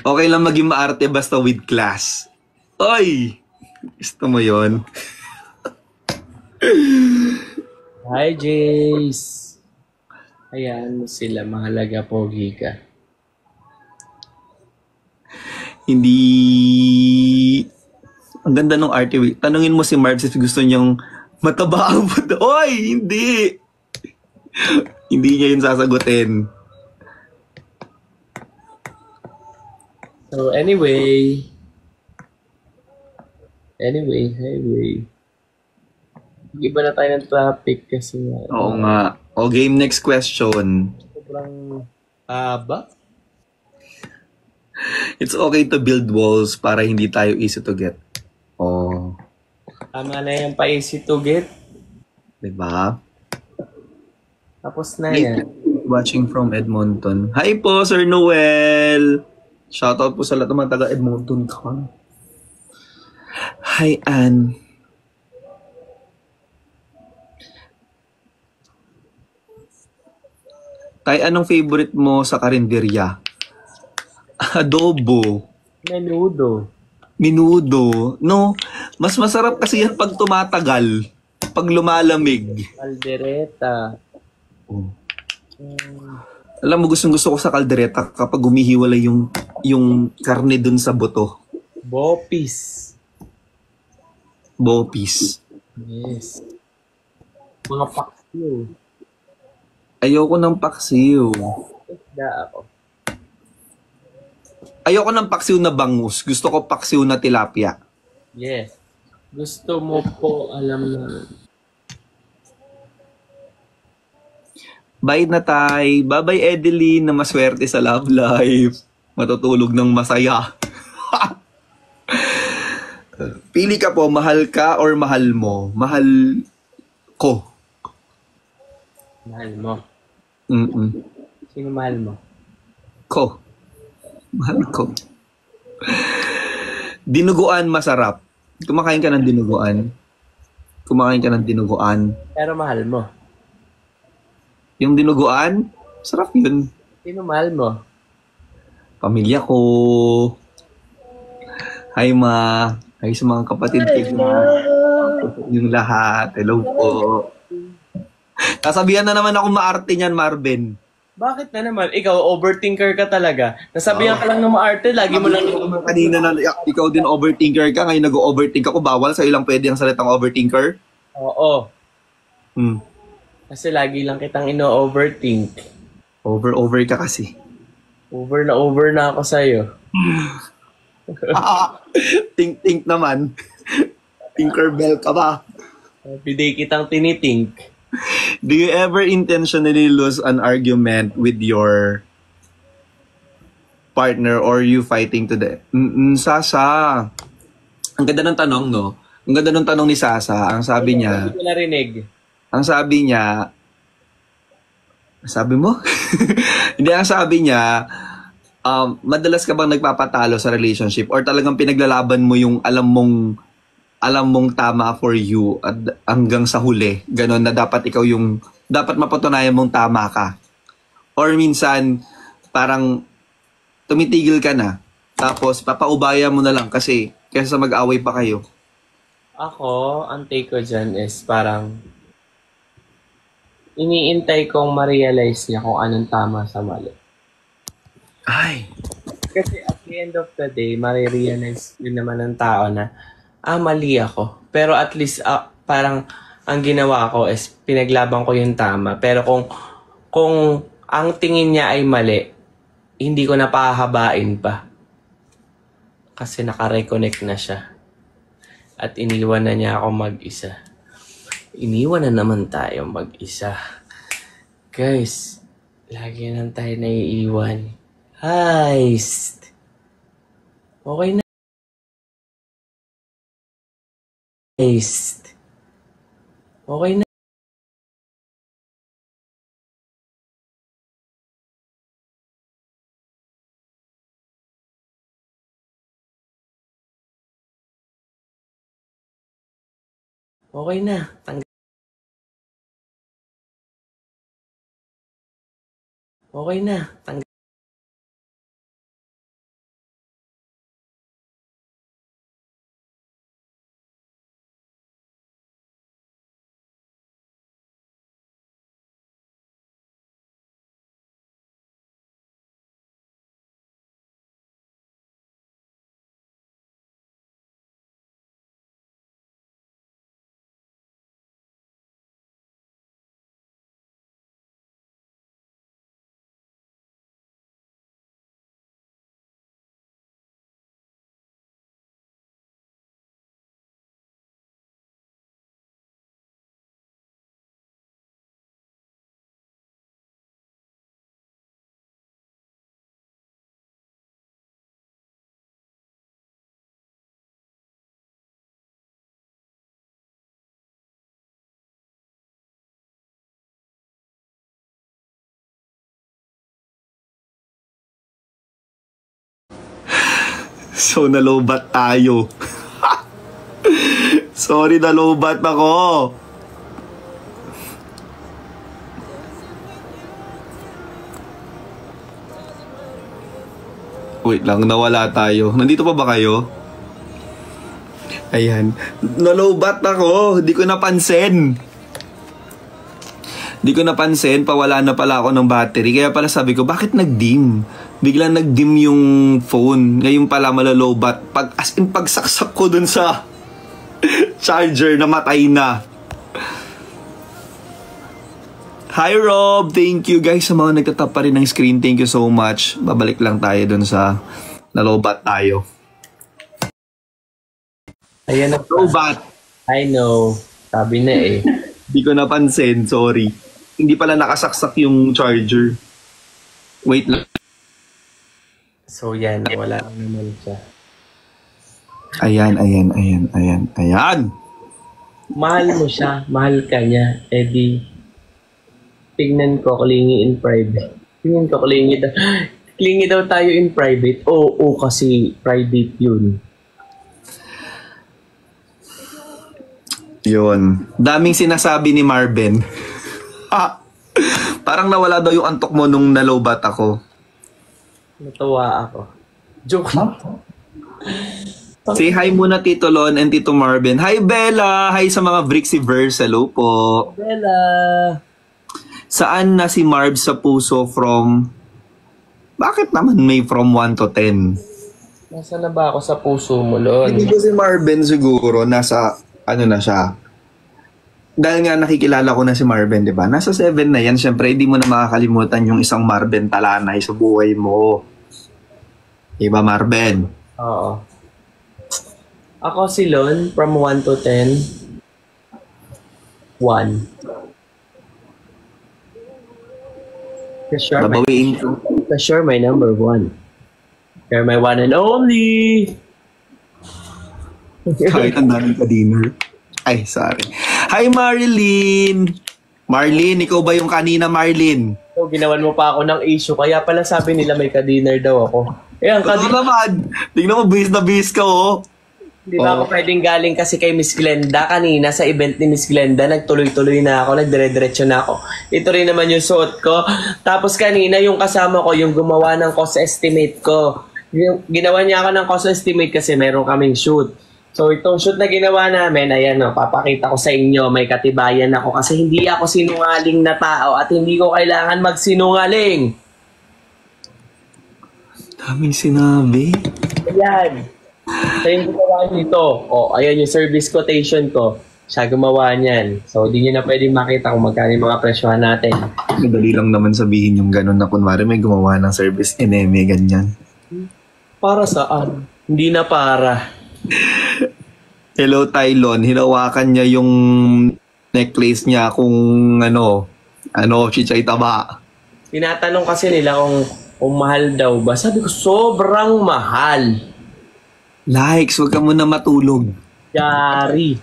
Okay lang maging maarte basta with class. Oy! Gusto mo yon? Hi, Jace. Ayan sila, mahalaga, pogi ka. Hindi... Ang ganda ng arte. Tanungin mo si Marv if gusto niyang mataba ang buto. Oy! Hindi! Hindi niya yun sasagutin. So, anyway. Iba na tayo ng topic kasi Oo nga. Game, next question. sobrang haba. It's okay to build walls para hindi tayo easy to get. Tama na yung pa-easy to get. Diba? Tapos na yan. Watching from Edmonton. Hi po, Sir Noel! Shoutout po sa lahat ng mga taga Edmonton. Hi, Ann. Tay, anong favorite mo sa karinderya? Adobo. Minudo. No, mas masarap kasi yan pag tumatagal. Pag lumalamig. Caldereta. Alam mo, gusto ko sa kaldereta kapag humihiwalay yung karne dun sa buto. Bopis. Bopis. Yes. Mga paksiw. Ayoko ng paksiw. Isda ako. Ayoko ng paksiw na bangus. Gusto ko paksiw na tilapia. Yes. Gusto mo po, alam na. Bye na tay. Bye-bye Edeline na maswerte sa love life. Matutulog ng masaya. Pili ka po, mahal ka or mahal mo? Mahal ko. Mahal mo. Mm-mm. Sino mahal mo? Ko. Mahal ko. Dinuguan masarap. Kumakain ka ng dinuguan. Pero mahal mo. Yung dinuguan, sarap yun. Sino mahal mo? Pamilya ko. Hi ma. Hi sa mga kapatid ko. Yung lahat. Hello po. Kasabihan na naman ako maarte niyan, Marvin. Bakit na naman? Ikaw, overthinker ka talaga. Nasabihan ka lang ng maarte, lagi mo lang Kanina na ikaw din overthinker ka, ngayon nag-overthink ako. Bawal sa ilang pwede ang salitang overthinker. Oo. Hmm. Kasi lagi lang kitang ino-overthink. Over ka kasi. Over na ako sa'yo. Think naman. Tinkerbell ka ba? Everyday kitang tinitink. Do you ever intentionally lose an argument with your partner or you fighting to the... Sasa. Ang ganda ng tanong, no? Ang ganda ng tanong ni Sasa. Ang sabi niya, Hindi ko narinig. ang sabi niya, sabi mo? Hindi, ang sabi niya, madalas ka bang nagpapatalo sa relationship or talagang pinaglalaban mo yung alam mong tama for you at hanggang sa huli, ganon na dapat ikaw yung dapat mapatunayan mong tama ka. Or minsan parang tumitigil ka na tapos papaubaya mo na lang kasi kaysa mag-away pa kayo. Ako, ang take ko dyan is parang iniintay kong ma-realize niya kung anong tama sa mali. Ay, Kasi at the end of the day, ma-realize yun naman ng tao na, mali ako. Pero at least, parang ang ginawa ko is pinaglaban ko yung tama. Pero kung ang tingin niya ay mali, hindi ko na pahabain pa. Kasi naka-reconnect na siya. At iniwan na niya ako mag-isa. Iniwan na naman tayo mag-isa. Guys, lagi lang tayo naiiwan. Heist. Okay na. Heist. Okay na. Okay na. Okay na. so nalobat tayo. Sorry, nalobat ako. Wait lang, nawala tayo. Nandito pa ba kayo? Ayan. Nalobat ako. Hindi ko napansin. Hindi ko napansin. Pawala na pala ako ng battery. Kaya pala sabi ko, bakit nag-dim? Biglang nag-dim yung phone. Ngayon pala malalobat. As in, pagsaksak ko dun sa charger, namatay na. Hi Rob! Thank you guys sa mga nagtatap pa rin ng screen. Thank you so much. Babalik lang tayo dun sa nalobat tayo. Ayan na. Lobat! I know. Sabi na eh. Hindi ko napansin. Sorry. Hindi pala nakasaksak yung charger. Wait lang. So yan, wala naman siya. Ayan. Mahal mo siya, mahal ka niya. Eh di, tignan ko, klingi in private. Tingnan ko, klingi daw. Klingi daw tayo in private. Oo, kasi private yun. Yun. Daming sinasabi ni Marvin. Parang nawala daw yung antok mo nung nalobat ako. Natuwa ako. Joke lang. Say hi muna Tito Lon and Tito Marvin. Hi Bella! Hi sa mga Brixiverse. Hello po. Bella! Saan na si Marv sa puso from... Bakit naman may from 1 to 10? Nasaan na ba ako sa puso mo, Lon? Hindi ko si Marvin siguro nasa... Ano na siya? Dahil nga nakikilala ko na si Marvin, di ba? Nasa 7 na yan. Siyempre, hindi mo na makakalimutan yung isang Marvin Talanay sa buhay mo. Diba, Marvin? Oo. Ako si Lon, from 1 to 10. 1. Sure, Babawiin ko. Sure, my number 1. You're my one and only. Kahit ang daming ka-dinner. Ay, sorry. Hi, Marilyn! Marlene, ikaw ba yung kanina, Marlene? So, ginawan mo pa ako ng issue. Kaya pala sabi nila may ka-dinner daw ako. Eh, ang Ano naman? Tingnan mo, bis na bis ka, oh. Di ba ako pwedeng galing kasi kay Miss Glenda kanina sa event ni Miss Glenda, nagtuloy-tuloy na ako, nagdire-diretso na ako. Ito rin naman yung suot ko. Tapos kanina yung kasama ko, yung gumawa ng cost estimate ko. Ginawa niya ako ng cost estimate kasi meron kaming shoot. So itong shoot na ginawa namin, ayan o, papakita ko sa inyo, may katibayan ako kasi hindi ako sinungaling na tao at hindi ko kailangan magsinungaling. Daming sinabi. Ayan. So yung gumawa nito, ayan yung service quotation ko. Siya gumawa niyan. So di nyo na pwedeng makita kung magkano yung mga presyohan natin. Madali lang naman sabihin yung gano'n na kunwari may gumawa ng service NME, ganyan. Para saan? Hindi na para. Hello, Tylon. Hinawakan niya yung necklace niya kung chichay taba. Tinatanong kasi nila kung mahal daw ba. Sabi ko, sobrang mahal. Likes, wag ka muna matulog. Yari.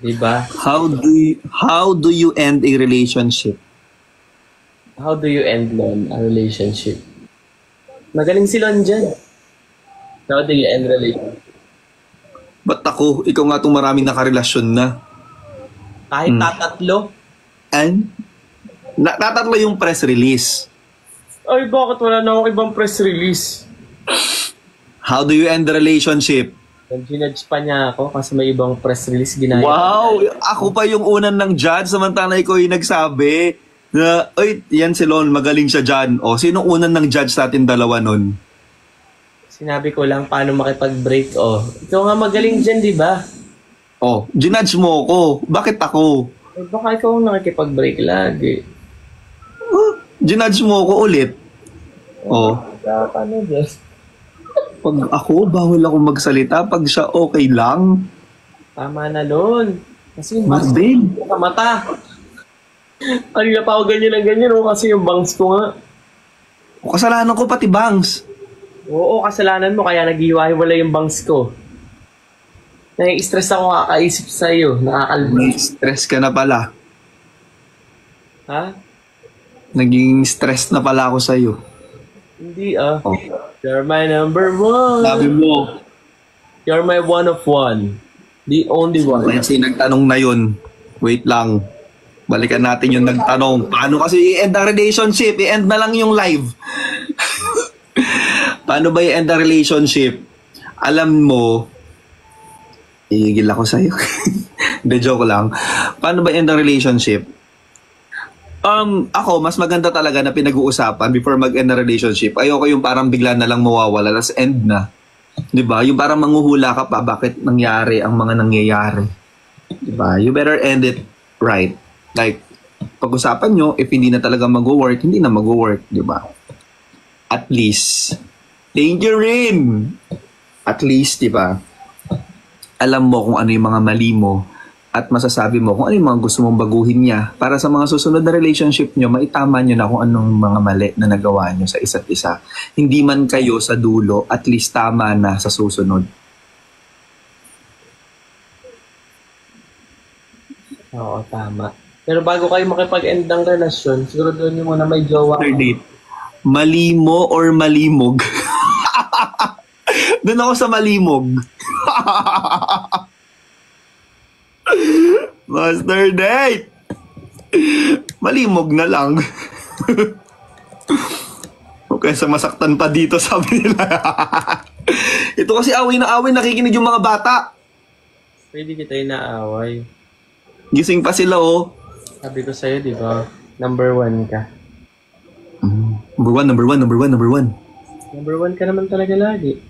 Diba? How do you end a relationship? How do you end a relationship? Magaling si Lon dyan. How do you end relationship? Ba't ako? Ikaw nga itong maraming nakarelasyon na. Kahit tatatlo? And? Tatatlo yung press release. Ay, bakit wala na akong ibang press release? How do you end the relationship? Ginudge pa niya ako kasi may ibang press release ginaya. Wow! Ako pa yung unan ng judge, samantala ikaw yung nagsabi na, oy, yan si Lon, magaling siya dyan. O, sino unan ng judge sa atin dalawa nun? Sinabi ko lang paano makipag-break. Ikaw nga magaling dyan, di ba? Ginudge mo ko. Bakit ako? Eh, baka ikaw ang nakikipag-break lagi. Ginudge mo ko ulit. Paano dyan? Pag ako, bawal ako magsalita. Pag siya, okay lang. Tama na, Lon. Kasi yung Marvin. bangs ko sa mata. Kanina pa ako ganyan kasi yung bangs ko nga. Kasalanan ko pati bangs. Oo, kasalanan mo kaya naghiwa-hiwala yung bangs ko. Nai-stress ako kakaisip sa'yo. May stress ka na pala. Ha? Naging stress na pala ako sa'yo. Hindi You're my number one. Sabi mo. You're my one of one. The only one. Kasi nagtanong na yun. Wait lang. Balikan natin yung nagtanong. Paano kasi i-end ang relationship? I-end na lang yung live. Paano ba i-end ang relationship? Alam mo, igigil ako sa'yo. Hindi, joke lang. Paano ba i-end ang relationship? Ako, mas maganda talaga na pinag-uusapan before mag-end na relationship. Ayoko yung parang bigla na lang mawawala, tas end na. 'Di ba? Yung parang manghuhula ka pa bakit nangyari ang mga nangyayari. 'Di ba? You better end it right. Like, pag-usapan nyo, if hindi na talaga mag-work, hindi na mag-work, 'di ba? At least, thank you rin. At least, 'di ba? Alam mo kung ano yung mga mali mo at masasabi mo kung ano yung mga gusto mong baguhin niya para sa mga susunod na relationship nyo, maitama nyo na kung anong mga mali na nagawa nyo sa isa't isa. Hindi man kayo sa dulo, at least tama na sa susunod. Oo, tama. Pero bago kayo makipag-end ng relasyon, siguro doon nyo muna may jowa. Third date. Mali mo or malimog? Doon ako sa malimog. Master date! Malimog na lang. Okay, sa masaktan pa dito, sabi nila. Ito kasi away na away, nakikinig yung mga bata. Pwede kita yung naaway. Gising pa sila, oh. Sabi ko sa'yo, di ba? Number one ka. Number one. Number one ka naman talaga lagi.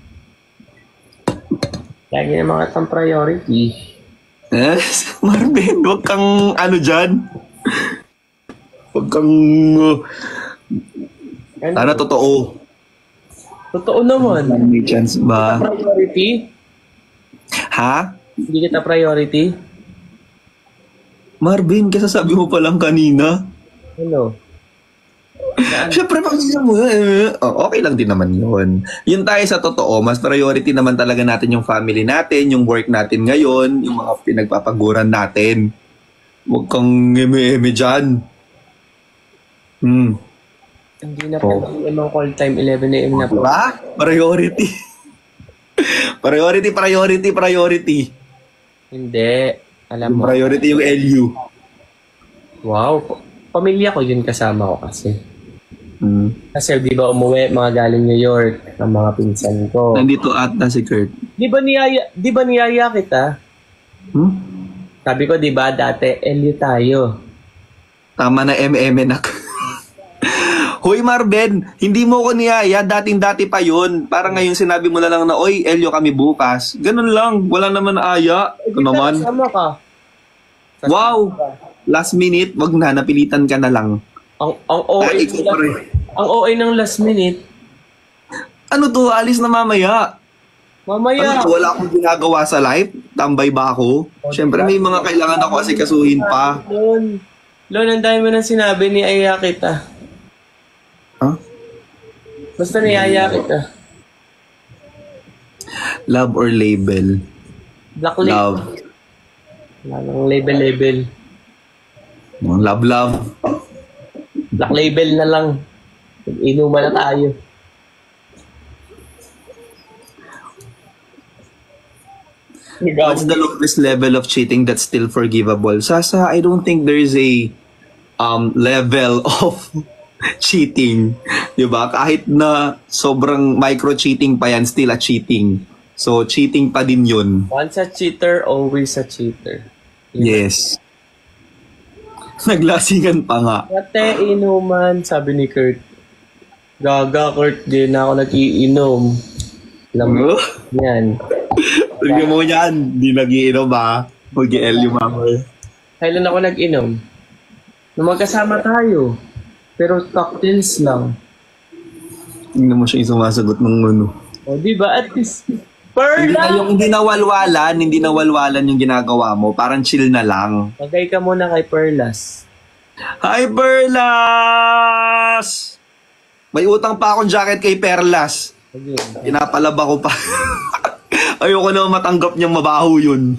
Lagi na mga tang priority. Yes, Marvin, huwag kang dyan. Huwag kang... Sana totoo. Totoo naman. May chance ba? Priority? Ha? Hindi kita priority? Marvin, kasi sabi mo pa lang kanina. Hello? Siyempre, pamilya mo, okay lang din naman yun. Yun tayo sa totoo, mas priority naman talaga natin yung family natin, yung work natin ngayon, yung mga pinagpapaguran natin. Huwag kang eme-eme dyan. Hindi na po ang call time, 11 a.m. na po. Diba? Priority. Priority. Hindi. Alam Yung mo. priority yung LU. Wow. Pamilya ko yun kasama ko kasi. Hmm. Kasi di ba umuwi, mga galing New York, ang mga pinsan ko. Nandito ata si Kurt. Di ba niyaya kita? Sabi ko, di ba dati, LU tayo. Tama na na. Hoy Marben, hindi mo ko niyaya, dating-dati pa yun. Parang ngayon sinabi mo na lang na, oy, Elio kami bukas. Ganun lang, wala naman aya. Ito naman. Sama ka. Wow! Last minute, wag na, napilitan ka na lang. Ang OA ng last minute. Ano to, alis na mamaya. Mamaya. Ano to, wala akong ginagawa sa life? Tambay ba ako? Siyempre may mga kailangan ako asikasuhin pa. Lon, ang dami mo nang sinabi ni Aya kita. Huh? Basta niyaya kita. Love or label? Black label. Love. Wala nang label. Love. Black label na lang. Inuman na tayo. What's the lowest level of cheating that's still forgivable? Sasa, I don't think there is a level of cheating. Diba? Kahit na sobrang micro-cheating pa yan, still a cheating. So, cheating pa din yun. Once a cheater, always a cheater. Yes. Naglasingan pa nga. Ate, inuman, sabi ni Kurt. Gaga, Kurt, di na ako nag-iinom. Alam mo, yan. Sige mo yan, di nag-iinom ha. Mag-el yung mama. Kailan ako nag-inom? Nung magkasama tayo. Pero cocktails lang. Tingnan mo siya yung sumasagot ng ano. O, di ba? At least, Hindi nawalwalan yung ginagawa mo. Parang chill na lang. Magay ka muna kay Perlas. Hi, Perlas! May utang pa akong jacket kay Perlas. Pinapalaba ko pa. Ayoko na matanggap niyang mabaho yun.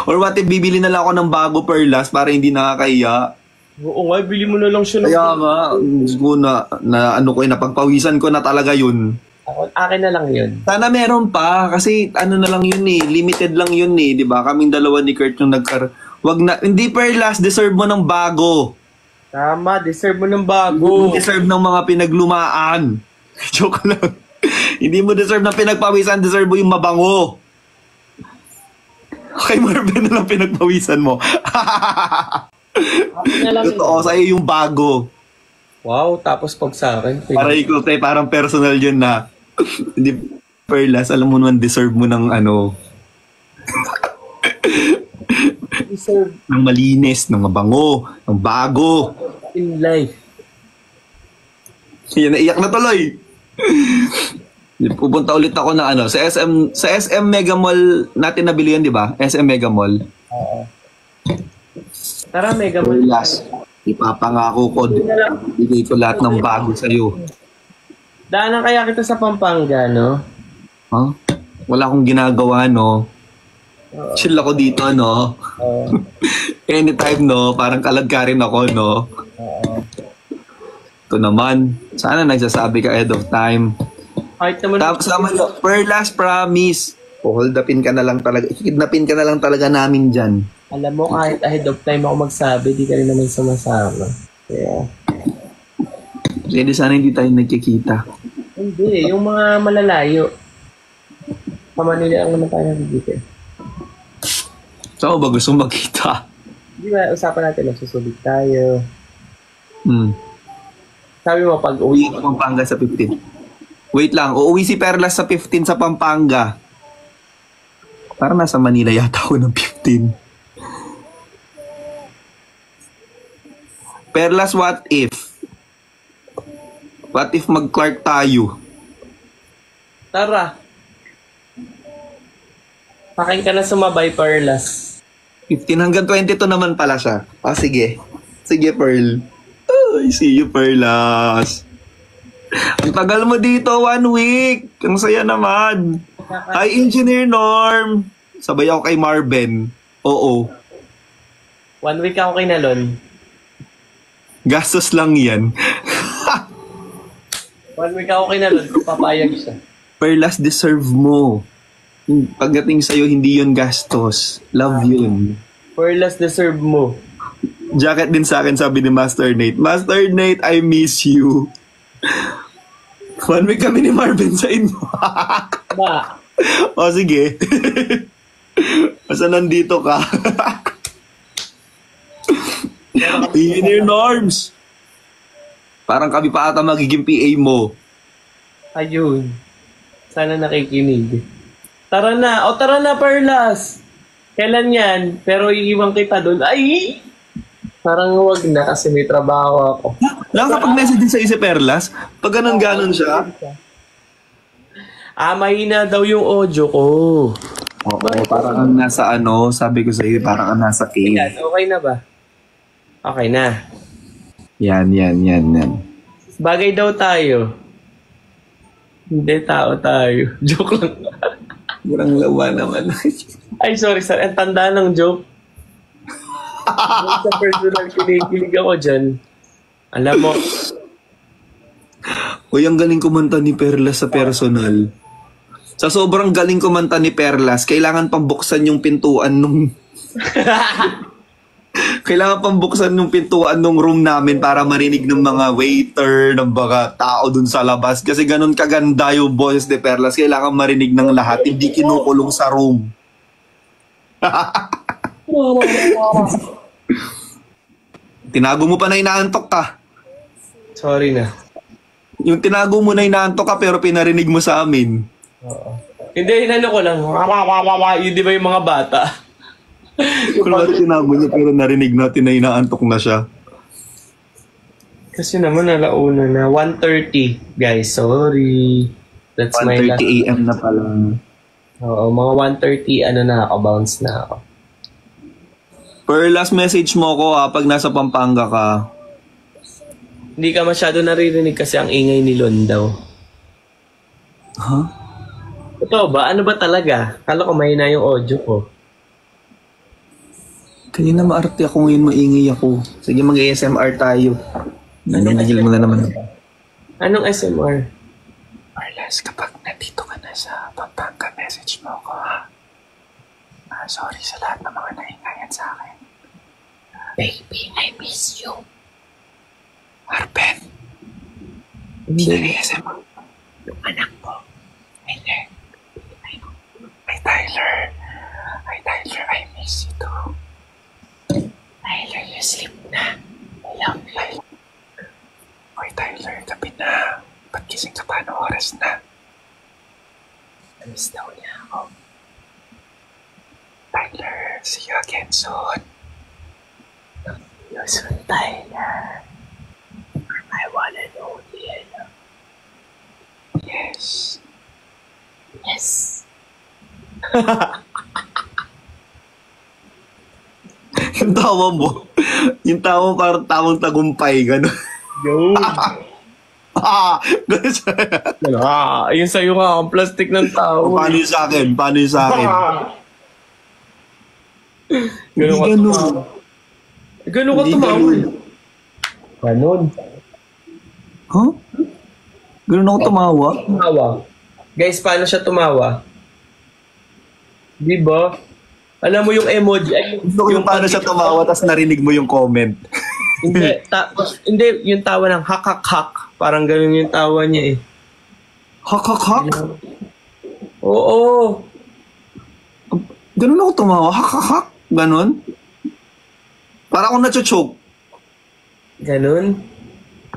Or what if bibili na lang ako ng bago, Perlas, para hindi nakakahiya. Oo nga, bili mo na lang siya. Kaya nga, napagpawisan ko na talaga yun. Akin na lang yun. Sana meron pa, kasi ano na lang yun eh, limited lang yun eh, di ba? Kaming dalawa ni Kurt yung hindi Perlas, deserve mo ng bago. Tama, deserve mo ng bago. Deserve ng mga pinaglumaan. Joke lang. Hindi mo deserve ng pinagpawisan, deserve mo yung mabango. Okay, Marvin na lang pinagpawisan mo. Totoo, sa'yo yung bago. Wow, tapos pag sa akin. Para ikaw, parang personal yun na. Hindi, Perlas, alam mo naman, deserve mo ng ano. Deserve. Ng malinis, ng mabango, ng bago. In life. Yan, naiyak na tuloy. Pupunta ulit ako na ano, sa SM Mega Mall natin nabili yun, di ba? SM Mega Mall. Oo. Tara, Mega Mall. Perlas, ipapangako ko, bigay ko lahat ng bago sa'yo. Daanan kaya kita sa Pampanga, no? Huh? Wala akong ginagawa, no? Chill ako dito, no? Anytime, no? Parang kalagkarin ako, no? Ito naman. Sana nagsasabi ka ahead of time. Tapos naman yun, Perlas, promise. Hold upin ka na lang talaga. Kidnapin ka na lang talaga namin dyan. Alam mo, kahit ahead of time ako magsabi, di ka rin naman sumasama. Kaya... Hindi sana hindi tayo nagkikita. Hindi, yung mga malalayo. Pamanila ang naman tayo nakikita. Saan ba gusto magkita? Di ba, usapan natin, nagsusulit tayo. Sabi mo, pag uwi ka Pampanga sa 15. Wait lang, uuwi si Perlas sa 15 sa Pampanga. Para nasa Manila yata ako ng 15. Perlas, what if? What if mag-Clark tayo? Tara. Pakin ka na sumabay, Perlas. 15 hanggang 22 naman pala siya. Ah, sige. Sige, Pearl. I see you, Perlas. Ang tagal mo dito, 1 week. Ang saya naman. Hi, Engineer Norm. Sabay ako kay Marben. Oo. 1 week ako kay Nalon. Gastos lang yan. 1 week ako kay Nalon. Papayag siya. Perlas, deserve mo. Pagdating sa'yo, hindi yun gastos. Love yun. Perlas, deserve mo. Jacket din sa akin, sabi ni Master Nate. Master Nate, I miss you. 1 week kami ni Marvin sa inyo. Ba? O sige. Basta nandito ka. Engineer Norms. Parang kami pa ata magiging PA mo. Ayun. Sana nakikinig. Tara na. O tara na, Perlas. Kailan yan? Pero iiwan kita doon. Ay! Parang huwag na kasi may trabaho ako. Nakakapag-message din sa si Perlas? Pag ganon siya? Mahina daw yung audio ko. Oo, parang ang nasa ano, sabi ko sa iyo, parang ang nasa cave. Yan, okay na ba? Okay na. Yan. Bagay daw tayo. Hindi, tao tayo. Joke lang. Murang lawa naman. Ay, sorry. Ang tanda ng joke. Sa personal, kinikilig ako dyan. Alam mo. Uy, ang galing kumanta ni Perlas sa personal. Sa sobrang galing kumanta ni Perlas, kailangan pang buksan yung pintuan nung... kailangan pang buksan yung pintuan nung room namin para marinig ng mga waiter, ng mga tao dun sa labas. Kasi ganun kaganda yung boses ni Perlas. Kailangan marinig ng lahat, hindi kinukulong sa room. Tinago mo pa na inaantok ka. Sorry na. Yung tinago mo na inaantok ka pero pinarinig mo sa amin. Oo. Hindi, inano ko lang. Yun di ba yung mga bata? Kung tinago niya pero narinig natin na inaantok na siya. Kasi naman alauna na. 1:30. Guys, sorry. That's my 1:30 last. AM na pala. Oo, mga 1:30 ano na ako, bounce na ako. Per last message mo ko pag nasa Pampanga ka. Hindi ka masyado naririnig kasi ang ingay ni Lon daw. Huh? Ito ba? Ano ba talaga? Kala ko mahina yung audio ko. Kanina maarte ako ngayon, maingay ako. Sige, mag-ASMR tayo. Nanginagil mo na naman. Anong SMR? Marles, kapag nandito ka na sa Pampanga, message mo ako ha. Sorry sa lahat ng mga naingayan sa akin. Baby, I miss you. Arben, Hindi. ASMR. Yung anak ko. Tyler. Hi, Tyler. Hi, Tyler. I miss you too. Tyler, you sleep na. I love you. Hoy, Tyler, gabi na. Ba't gising ka pa? Anong oras na? Miss daw niya ako. Tyler, see you again soon. You soon, Tyler. I wanna know you. Yes. Yes. Yung tawa mo. Yung tawa mo parang tawang tagumpay. Gano'n. Yo. Gano'n siya. Yun sa'yo nga, ang plastic ng tao. Paano yung sa akin? Paano yung sa akin? Ganun ka Hindi tumawa. Ganun ka Hindi tumawa. ganun. Ganun. Huh? Ganun ako tumawa? Tumawa. Guys, paano siya tumawa? Di ba? Alam mo yung emoji. Ay, Gusto ko yung paano siya tumawa tapos narinig mo yung comment. Hindi, hindi, yung tawa ng hak-hak-hak. Parang ganun yung tawa niya eh. Hak, hak, hak. Oo. Ganun ako tumawa. Hak, hak, hak. Ganun. Para akong nachochoke. Ganun.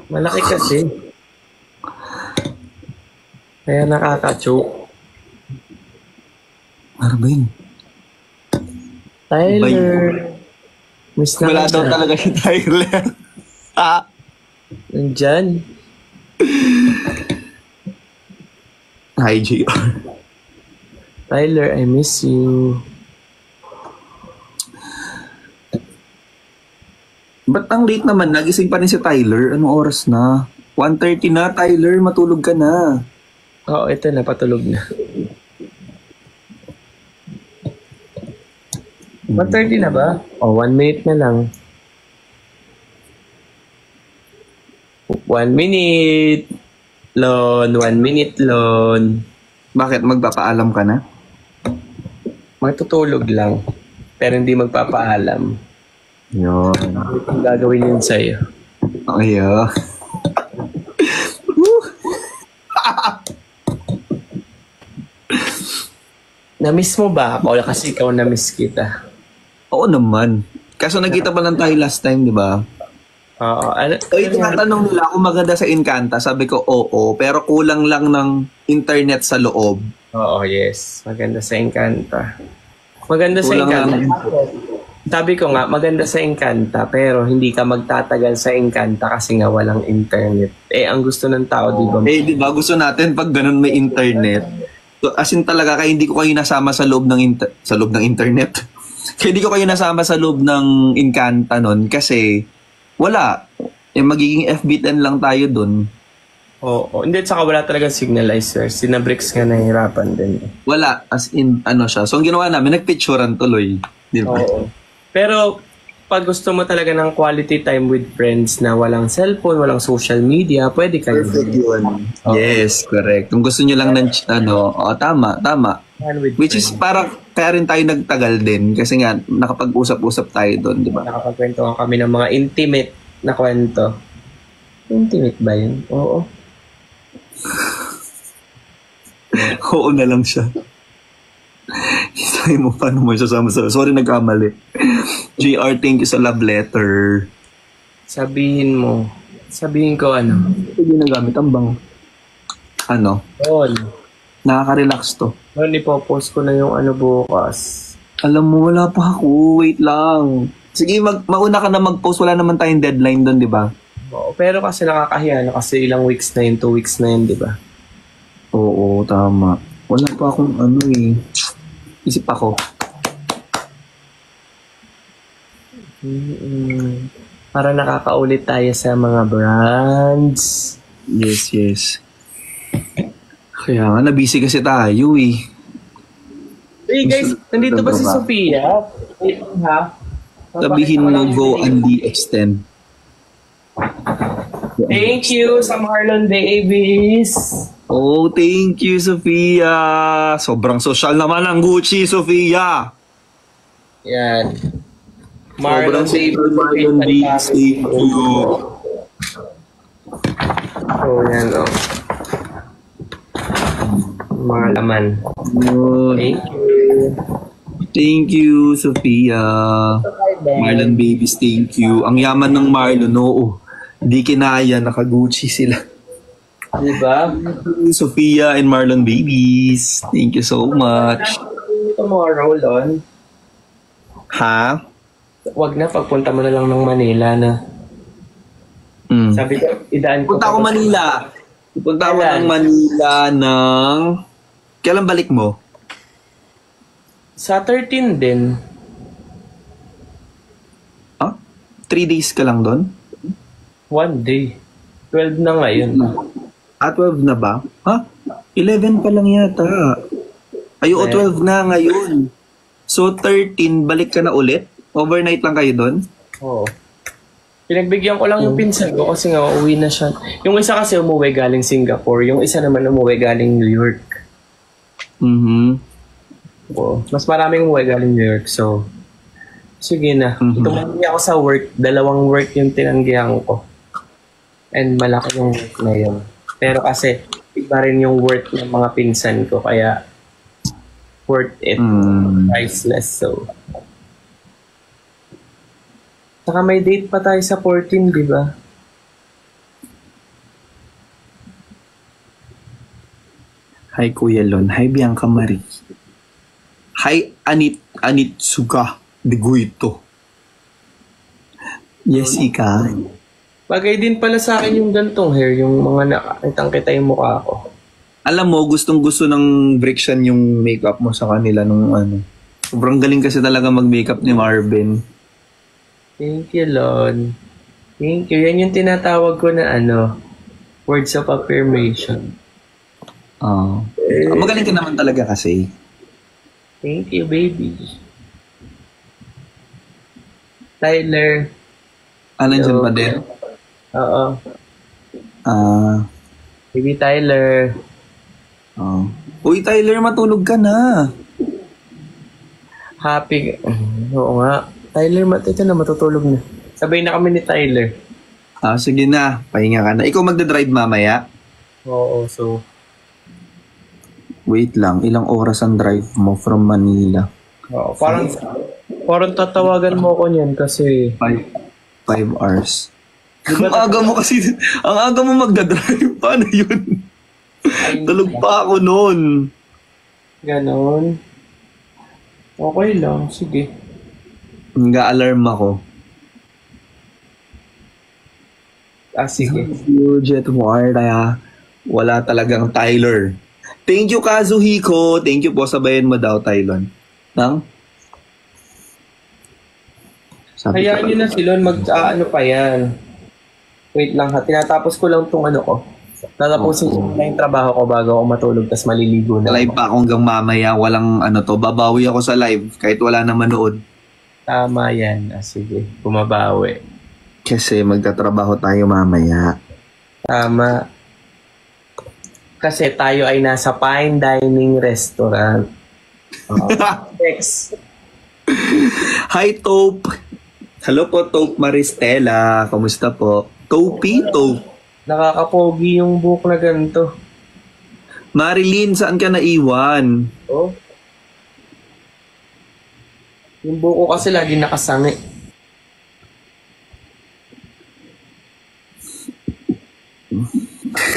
Malaki kasi. Kaya nakaka-choke. Marvin. Tyler. Miss na Wala kita. daw talaga si Tyler. Nandyan. Hi, JR. Tyler, I miss you. Ba't ang late naman? Nagising pa rin si Tyler. Anong oras na? 1:30 na, Tyler. Matulog ka na. Oo, ito na. Patulog na. 1:30 na ba? 1 minute na lang. 1 minute. Lon, 1 minute, Lon. Bakit? Magpapaalam ka na? Matutulog lang. Pero hindi magpapaalam. Yun. Ang gagawin yun sa'yo. Ayo. Na-miss mo ba ako? Kasi ikaw na-miss kita. Oo naman. Kaso nagkita pa lang tayo last time, di ba? Oo. O tinatanong nila kung maganda sa Encanto. Sabi ko, oo. Pero kulang lang ng internet sa loob. Oo, yes. Maganda sa Encanto. Maganda sa Kulang Encanto. lang. Sabi ko nga, maganda sa Encanto, pero hindi ka magtatagal sa Encanto kasi nga walang internet. Ang gusto ng tao, di ba? Di ba? Gusto natin pag ganun may internet. So, as in talaga, kaya hindi ko kayo nasama sa loob ng internet. Kaya hindi ko kayo nasama sa loob ng Encanto nun kasi wala. Magiging FB10 lang tayo dun. Oo. Hindi, saka wala talaga signalizer. Sinabricks nga nahihirapan din. Wala. As in, siya. So, ang ginawa namin, nagpicturean tuloy. Di ba? Oo. Pero, pag gusto mo talaga ng quality time with friends na walang cellphone, walang social media, pwede kayo. Perfect yun. Yes, correct. Kung gusto nyo lang ng, tama. Which is parang, kaya rin tayo nagtagal din. Kasi nga, nakapag-usap-usap tayo doon, di ba? Nakapagkwentuhan kami ng mga intimate na kwento. Intimate ba yun? Oo. Oo na lang siya. Isahin mo paano mo sasama sa... Sorry, nagkamali. JR, thank you sa love letter. Sabihin ko ano? Hindi nagamit ang bang. Ano? Tol. Nakaka-relax to. Well, ipopost ko na yung ano bukas. Alam mo, wala pa ako. Wait lang. Sige, mauna ka na mag-post. Wala naman tayong deadline doon, di ba? Oo, pero kasi nakakahiya na kasi ilang weeks na yun, 2 weeks na yun, di ba? Oo, tama. Wala pa akong isip ako. Para nakakaulit tayo sa mga brands. Yes. Kaya nga, nabisi kasi tayo eh. Hey guys, nandito ba si Sofia? Wait, ha? Sabihin mo, go and extend. Thank you sa Marlon Davis. Oh, thank you, Sofia. Sobrang social naman ang Gucci, Sofia. Yan. Sobrang social, Marlon Davis. Thank you. So, yan o. Mga laman. Thank you. Thank you, Sofia. Marlon Babies, thank you. Ang yaman ng Marlon, oo. Di kinaya, naka-Gucci sila. Diba? Sofia and Marlon Babies. Thank you so much. Tomorrow, Lon. Ha? Wag na, pagpunta mo na lang ng Manila na. Sabi ko, idaan ko. Punta ako Manila. Punta ako ng Manila ng... Kailan balik mo? Sa 13 din. 3 days ka lang doon? 1 day. 12 na ngayon. 12 na ba? 11 pa lang yata. Ayo, 12 na ngayon. So, 13, balik ka na ulit? Overnight lang kayo doon? Oo. Pinagbigyan ko lang yung pinsan ko kasi nga uwi na siya. Yung isa kasi umuwi galing Singapore. Yung isa naman umuwi galing New York. Oo. Mas maraming umuwi galing New York. So, sige na. Tumanggi ako sa work. 2 work yung tinanggihan ko. And malaki yung work na yun. Pero kasi, iba rin yung worth ng mga pinsan ko. Kaya, worth it. Priceless. So, saka may date pa tayo sa 14, di ba? Hi, Kuya Lon. Hi, Bianca Marie. Hi, Anitsuka de Guito. Jessica. Bagay din pala sa akin yung gantong hair, yung mga nakakitang-kita yung mukha ko. Alam mo, gustong-gusto ng Brixian yung makeup mo sa kanila nung ano. Sobrang galing kasi talaga mag-makeup ni Marvin. Thank you, Lon. Thank you. Yan yung tinatawag ko na words of affirmation. Oh. Magaling ka naman talaga kasi. Thank you, baby. Tyler. Nandiyan pa din? Oo. Baby Tyler. Uy, Tyler, matulog ka na. Happy. Oo nga. Tyler, ito na, matutulog na. Sabay na kami ni Tyler. Sige na. Pahinga ka na. Ikaw magdadrive mamaya? Oo, so. Wait lang. Ilang oras ang drive mo from Manila? Oo, parang tatawagan mo ko niyan kasi 5 hours. Ang aga mo kasi, ang aga mo magdadrive. Paano yun? Tulog pa ako noon. Ganon. Okay lang, sige. Nag-alarm ako. Sige. Jet Warda. Wala talagang Tyler. Thank you, Kazuhiko. Thank you po. Sabayan mo daw, Tylon. Nang? Hayaan nyo na silon, pa yan. Wait lang ha, tinatapos ko lang tong ko. Tatapusin ko na yung trabaho ko bago ako matulog, tas maliligo na. Live pa ako hanggang mamaya. Walang babawi ako sa live kahit wala na manood. Tama yan. Sige, bumabawi. Kasi magtatrabaho tayo mamaya. Tama. Kasi tayo ay nasa fine dining restaurant. Next. Hi, Taupe. Hello po, Taupe Maristela. Kamusta po? Taupe. Nakakapogi yung buhok na ganito. Marilyn, saan ka naiwan? Oh. Yung buhok ko kasi lagi nakasangi.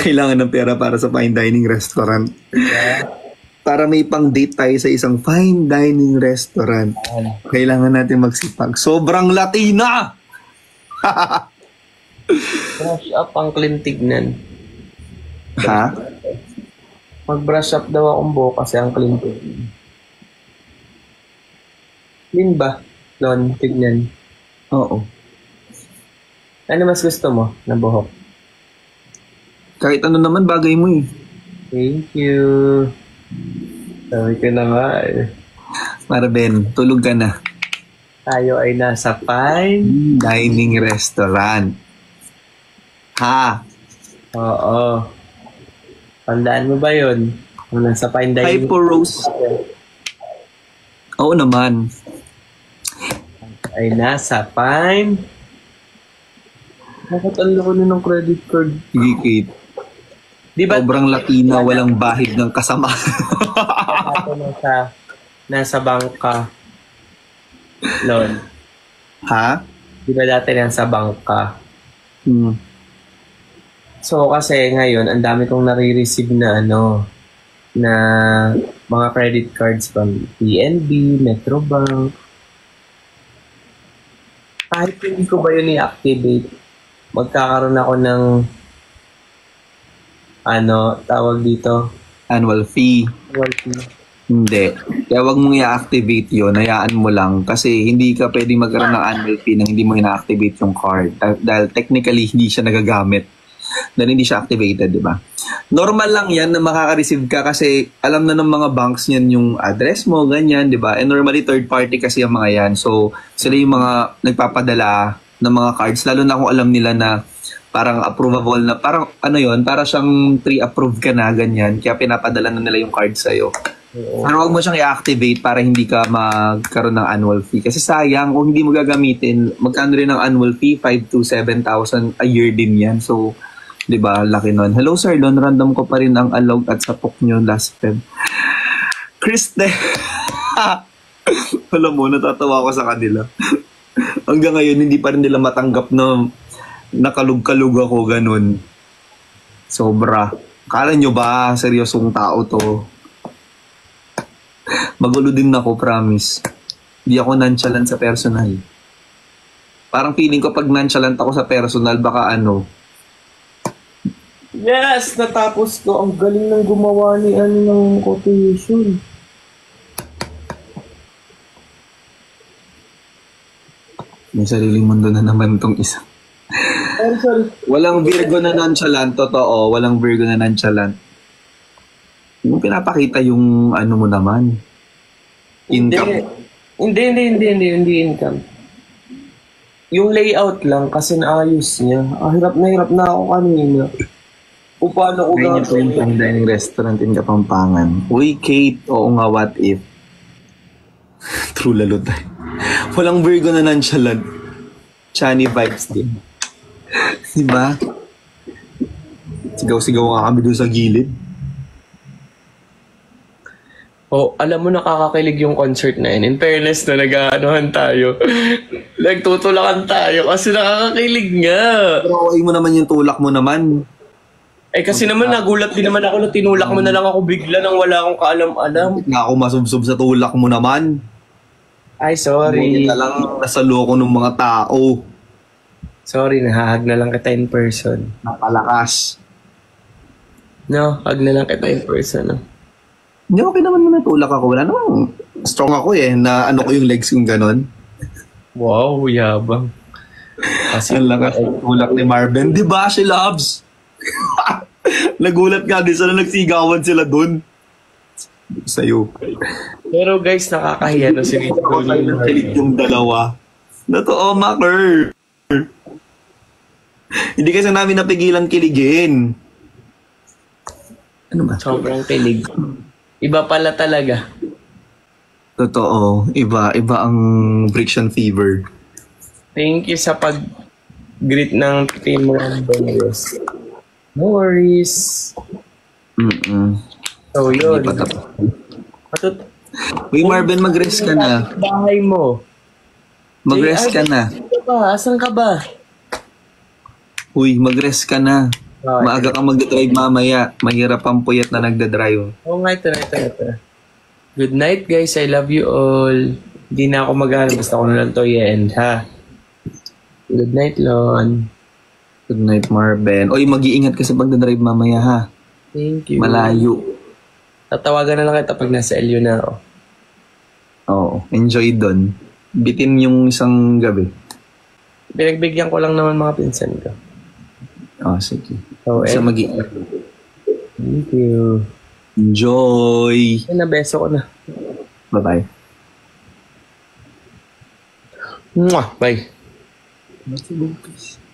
Kailangan ng pera para sa fine dining restaurant. Yeah. Para may pang-date tayo sa isang fine dining restaurant. Kailangan natin magsipag. Sobrang Latina! Brush up ang clean tignan. Ha? Mag-brush up daw akong buhok kasi ang clean tignan. Clean ba? Lon, tignan. Oo. Ano mas gusto mo na buhok? Kahit ano naman bagay mo eh. Thank you. Sabi ko na nga eh. Marben, tulog ka na. Tayo ay nasa fine dining restaurant. Ha? Oo. Tandaan mo ba yun? Kung nasa fine dining. Hi po, Rose. Oo naman. Ay nasa fine. Bakit ang lako na ng credit card? Sige, Kate. Di ba? Sobrang Latina, walang bahid ng kasama. Ako nasa bangka. Lon. Ha? Di ba dati nasa bangka? Hmm. So kasi ngayon, ang dami kong nare-receive na na mga credit cards from PNB, Metrobank. Kahit hindi ko ba yun i-activate, magkakaroon ako ng tawag dito? Annual fee. Annual fee. Hindi. Kaya wag mong i-activate yun. Hayaan mo lang. Kasi hindi ka pwedeng magkaroon ng annual fee nang hindi mo ina-activate yung card. Dahil technically, hindi siya nagagamit. Dahil hindi siya activated, di ba? Normal lang yan na makaka-receive ka kasi alam na ng mga banks niyan yung address mo, ganyan, di ba? And normally, third party kasi yung mga yan. So, sila yung mga nagpapadala ng mga cards. Lalo na kung alam nila na parang approvable na, parang para siyang pre-approved ka na, ganyan. Kaya pinapadala na nila yung card sa'yo. Pero huwag mo siyang i-activate para hindi ka magkaroon ng annual fee. Kasi sayang, kung hindi mo gagamitin, magkano rin ang annual fee? 5,000 to 7,000 a year din yan. So, di ba, laki nun. Hello sir, Don, random ko pa rin ang alog at sapok nyo last Feb. Kriste! Alam mo, natatawa ko sa kanila. Hanggang ngayon, hindi pa rin nila matanggap na nakalug-kalug ako, ganun. Sobra. Kala nyo ba, seryosong tao to? Magulo din ako, promise. Hindi ako nonchalant sa personal. Parang feeling ko pag nonchalant ako sa personal, baka Yes! Natapos ko. Ang galing ng gumawa ni ng quotation. May sariling mundo na naman tong isa. Sorry. Walang Virgo na nonchalant, totoo. Walang Virgo na nonchalant. Yung pinapakita yung ano mo naman. Income. Hindi income. Yung layout lang kasi naayos niya. Hirap na ako kanina. O paano ko Ngayon ito yung fine dining restaurant in Kapampangan. Uy, Kate, oo nga, what if? True lalo tayo. Walang Virgo na nonchalant. Chani vibes din. Diba? Sigaw-sigaw nga kami doon sa gilid. Alam mo, nakakakilig yung concert na yun. In fairness na nag-aanohan tayo. Nagtutulakan tayo kasi nakakakilig nga. Pero okay mo naman yung tulak mo naman. Kasi naman nagulat din naman ako na tinulak mo na lang ako bigla nang wala akong kaalam-alam. Nga ako masubsob sa tulak mo naman. Ay, sorry. Hindi ka lang nasa loko ng mga tao. Sorry, nahahag na lang kita in person. Napalakas. No, hag na lang kita in person. No? Hindi, okay naman mo natulak ako. Wala namang strong ako na ano ko yung legs kong ganon. Wow, yabang. Kasi Ang lakas ng tulak ni Marvin. Di ba si Loves? Nagulat nga din sana nagsigawan sila dun. Sa'yo. Pero guys, nakakahiya na Ako tayo ng kilig yung dalawa. Totoo, Maker. Hindi kasi namin napigilan kiligin. Ano ba? Sobrang kilig. Iba pala talaga. Totoo. Iba ang friction fever. Thank you sa pag-greet ng Team Random Rose. No worries. So, yun. Hindi pa tapos. Uy, Marvin, mag-rest ka na. Bahay mo. Mag-rest ka na. Asan ka ba? Uy, mag-rest ka na. Okay. Maaga kang mag-drive mamaya. Mahirap ang puyat na nagda-drive. Oo nga, ito. Good night, guys. I love you all. Hindi na ako mag-aaral. Basta ko na lang to i-end, ha? Good night, Lon. Good night, Marvin. Uy, mag-iingat ka sa pagda-drive mamaya, ha? Thank you. Malayo. Tatawagan na lang kita pag nasa LU na ako. Oo, enjoy doon. Bitin yung isang gabi. Pinagbigyan ko lang naman mga pinsan ko. Sige. So, Isa mag-iingat. Thank you. Enjoy! Nabeso ko na. Bye-bye. Mwah! Bye. Bye.